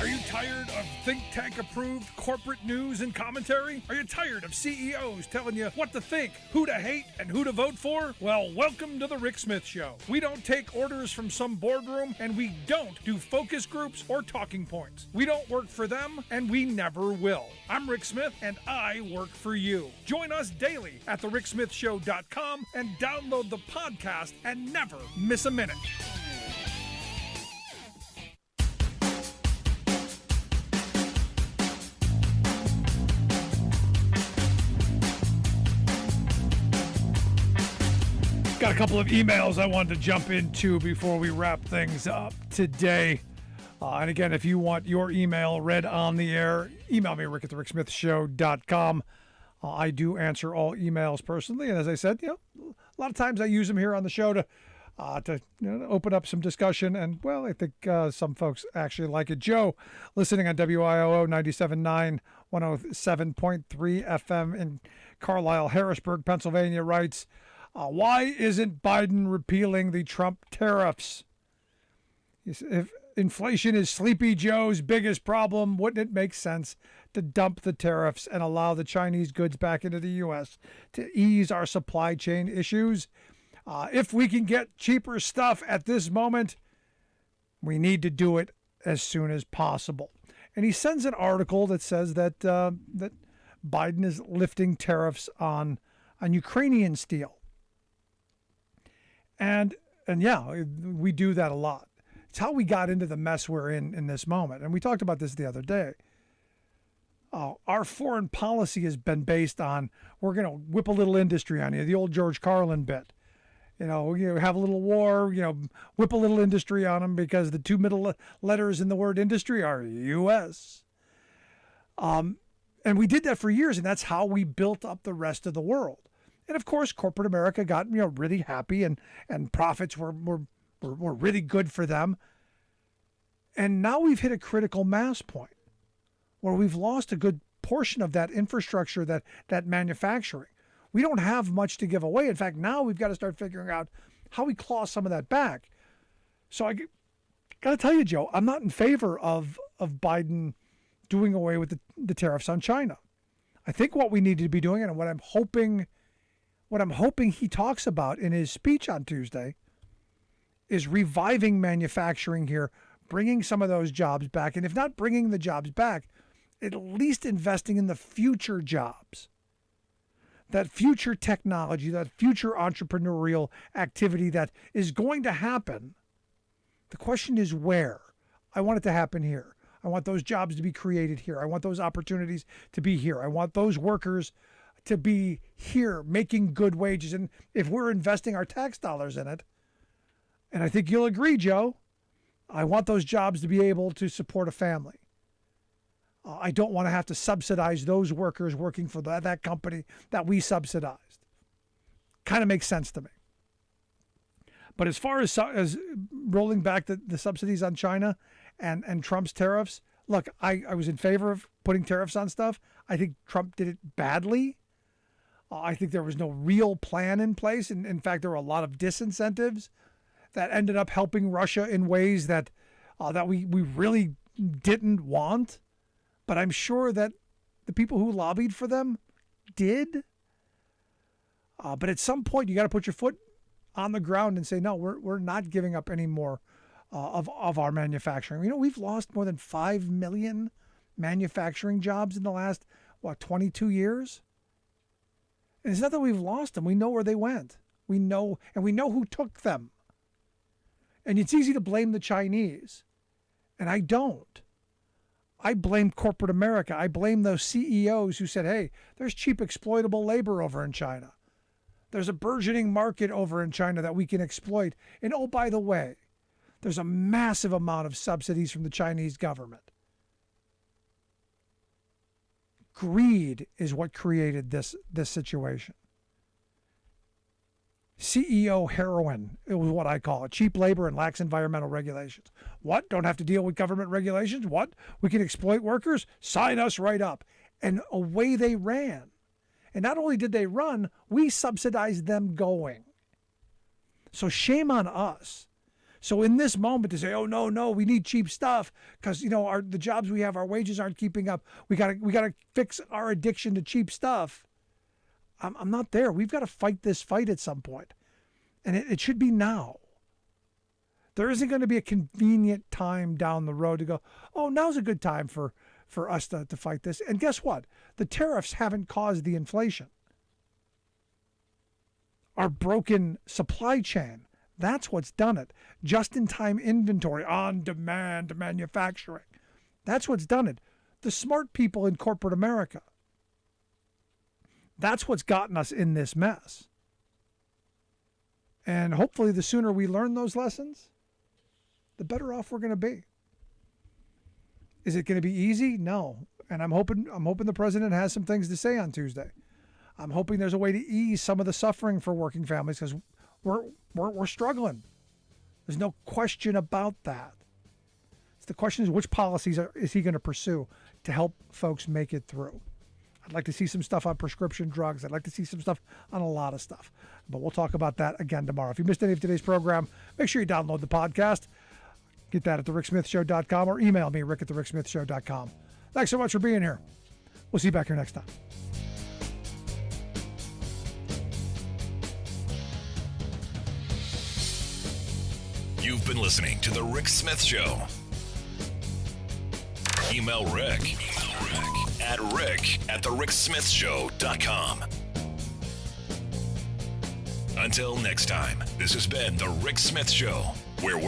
Are you tired of think tank approved corporate news and commentary? Are you tired of CEOs telling you what to think, who to hate, and who to vote for? Well, welcome to the Rick Smith Show. We don't take orders from some boardroom, and we don't do focus groups or talking points. We don't work for them, and we never will. I'm Rick Smith, and I work for you. Join us daily at thericksmithshow.com and download the podcast and never miss a minute. Got a couple of emails I wanted to jump into before we wrap things up today. And again, if you want your email read on the air, email me, rick@thericksmithshow.com. I do answer all emails personally. And as I said, a lot of times I use them here on the show to open up some discussion. And, well, I think some folks actually like it. Joe, listening on WIOO 97.9, 107.3 FM in Carlisle, Harrisburg, Pennsylvania, writes, why isn't Biden repealing the Trump tariffs? If inflation is Sleepy Joe's biggest problem, wouldn't it make sense to dump the tariffs and allow the Chinese goods back into the U.S. to ease our supply chain issues? If we can get cheaper stuff at this moment, we need to do it as soon as possible. And he sends an article that says that that Biden is lifting tariffs on Ukrainian steel. And yeah, we do that a lot. It's how we got into the mess we're in this moment. And we talked about this the other day. Our foreign policy has been based on, we're going to whip a little industry on you, the old George Carlin bit. You have a little war, whip a little industry on them because the two middle letters in the word industry are U.S. And we did that for years, and that's how we built up the rest of the world. And of course, corporate America got really happy, and profits were really good for them. And now we've hit a critical mass point where we've lost a good portion of that infrastructure, that manufacturing. We don't have much to give away. In fact, now we've got to start figuring out how we claw some of that back. So I got to tell you, Joe, I'm not in favor of Biden doing away with the tariffs on China. I think what we need to be doing, and what I'm hoping he talks about in his speech on Tuesday, is reviving manufacturing here, bringing some of those jobs back. And if not bringing the jobs back, at least investing in the future jobs. That future technology, that future entrepreneurial activity that is going to happen. The question is where. I want it to happen here. I want those jobs to be created here. I want those opportunities to be here. I want those workers to be here making good wages. And if we're investing our tax dollars in it, and I think you'll agree, Joe, I want those jobs to be able to support a family. I don't want to have to subsidize those workers working for that company that we subsidized. Kind of makes sense to me. But as far as rolling back the subsidies on China and Trump's tariffs, look, I was in favor of putting tariffs on stuff. I think Trump did it badly. I think there was no real plan in place. And in fact, there were a lot of disincentives that ended up helping Russia in ways that we really didn't want. But I'm sure that the people who lobbied for them did. But at some point, you got to put your foot on the ground and say, no, we're not giving up any more of our manufacturing. We've lost more than 5 million manufacturing jobs in the last, 22 years? And it's not that we've lost them. We know where they went. We know who took them. And it's easy to blame the Chinese. And I don't. I blame corporate America. I blame those CEOs who said, hey, there's cheap exploitable labor over in China. There's a burgeoning market over in China that we can exploit. And oh, by the way, there's a massive amount of subsidies from the Chinese government. Greed is what created this situation. CEO heroin, it was what I call it. Cheap labor and lax environmental regulations. What? Don't have to deal with government regulations? What? We can exploit workers? Sign us right up. And away they ran. And not only did they run, we subsidized them going. So shame on us. So in this moment to say, oh, no, we need cheap stuff because, the jobs we have, our wages aren't keeping up. We gotta fix our addiction to cheap stuff. I'm not there. We've got to fight this fight at some point. And it should be now. There isn't going to be a convenient time down the road to go, oh, now's a good time for us to fight this. And guess what? The tariffs haven't caused the inflation. Our broken supply chain, that's what's done it. Just-in-time inventory, on-demand manufacturing. That's what's done it. The smart people in corporate America, that's what's gotten us in this mess. And hopefully the sooner we learn those lessons, the better off we're going to be. Is it going to be easy? No. And I'm hoping the president has some things to say on Tuesday. I'm hoping there's a way to ease some of the suffering for working families, because we're struggling. There's no question about that. The question is, which policies is he going to pursue to help folks make it through? I'd like to see some stuff on prescription drugs. I'd like to see some stuff on a lot of stuff. But we'll talk about that again tomorrow. If you missed any of today's program, make sure you download the podcast. Get that at thericksmithshow.com or email me, rick@thericksmithshow.com. Thanks so much for being here. We'll see you back here next time. You've been listening to The Rick Smith Show. Email Rick at rick@thericksmithshow.com. Until next time, this has been The Rick Smith Show, where we're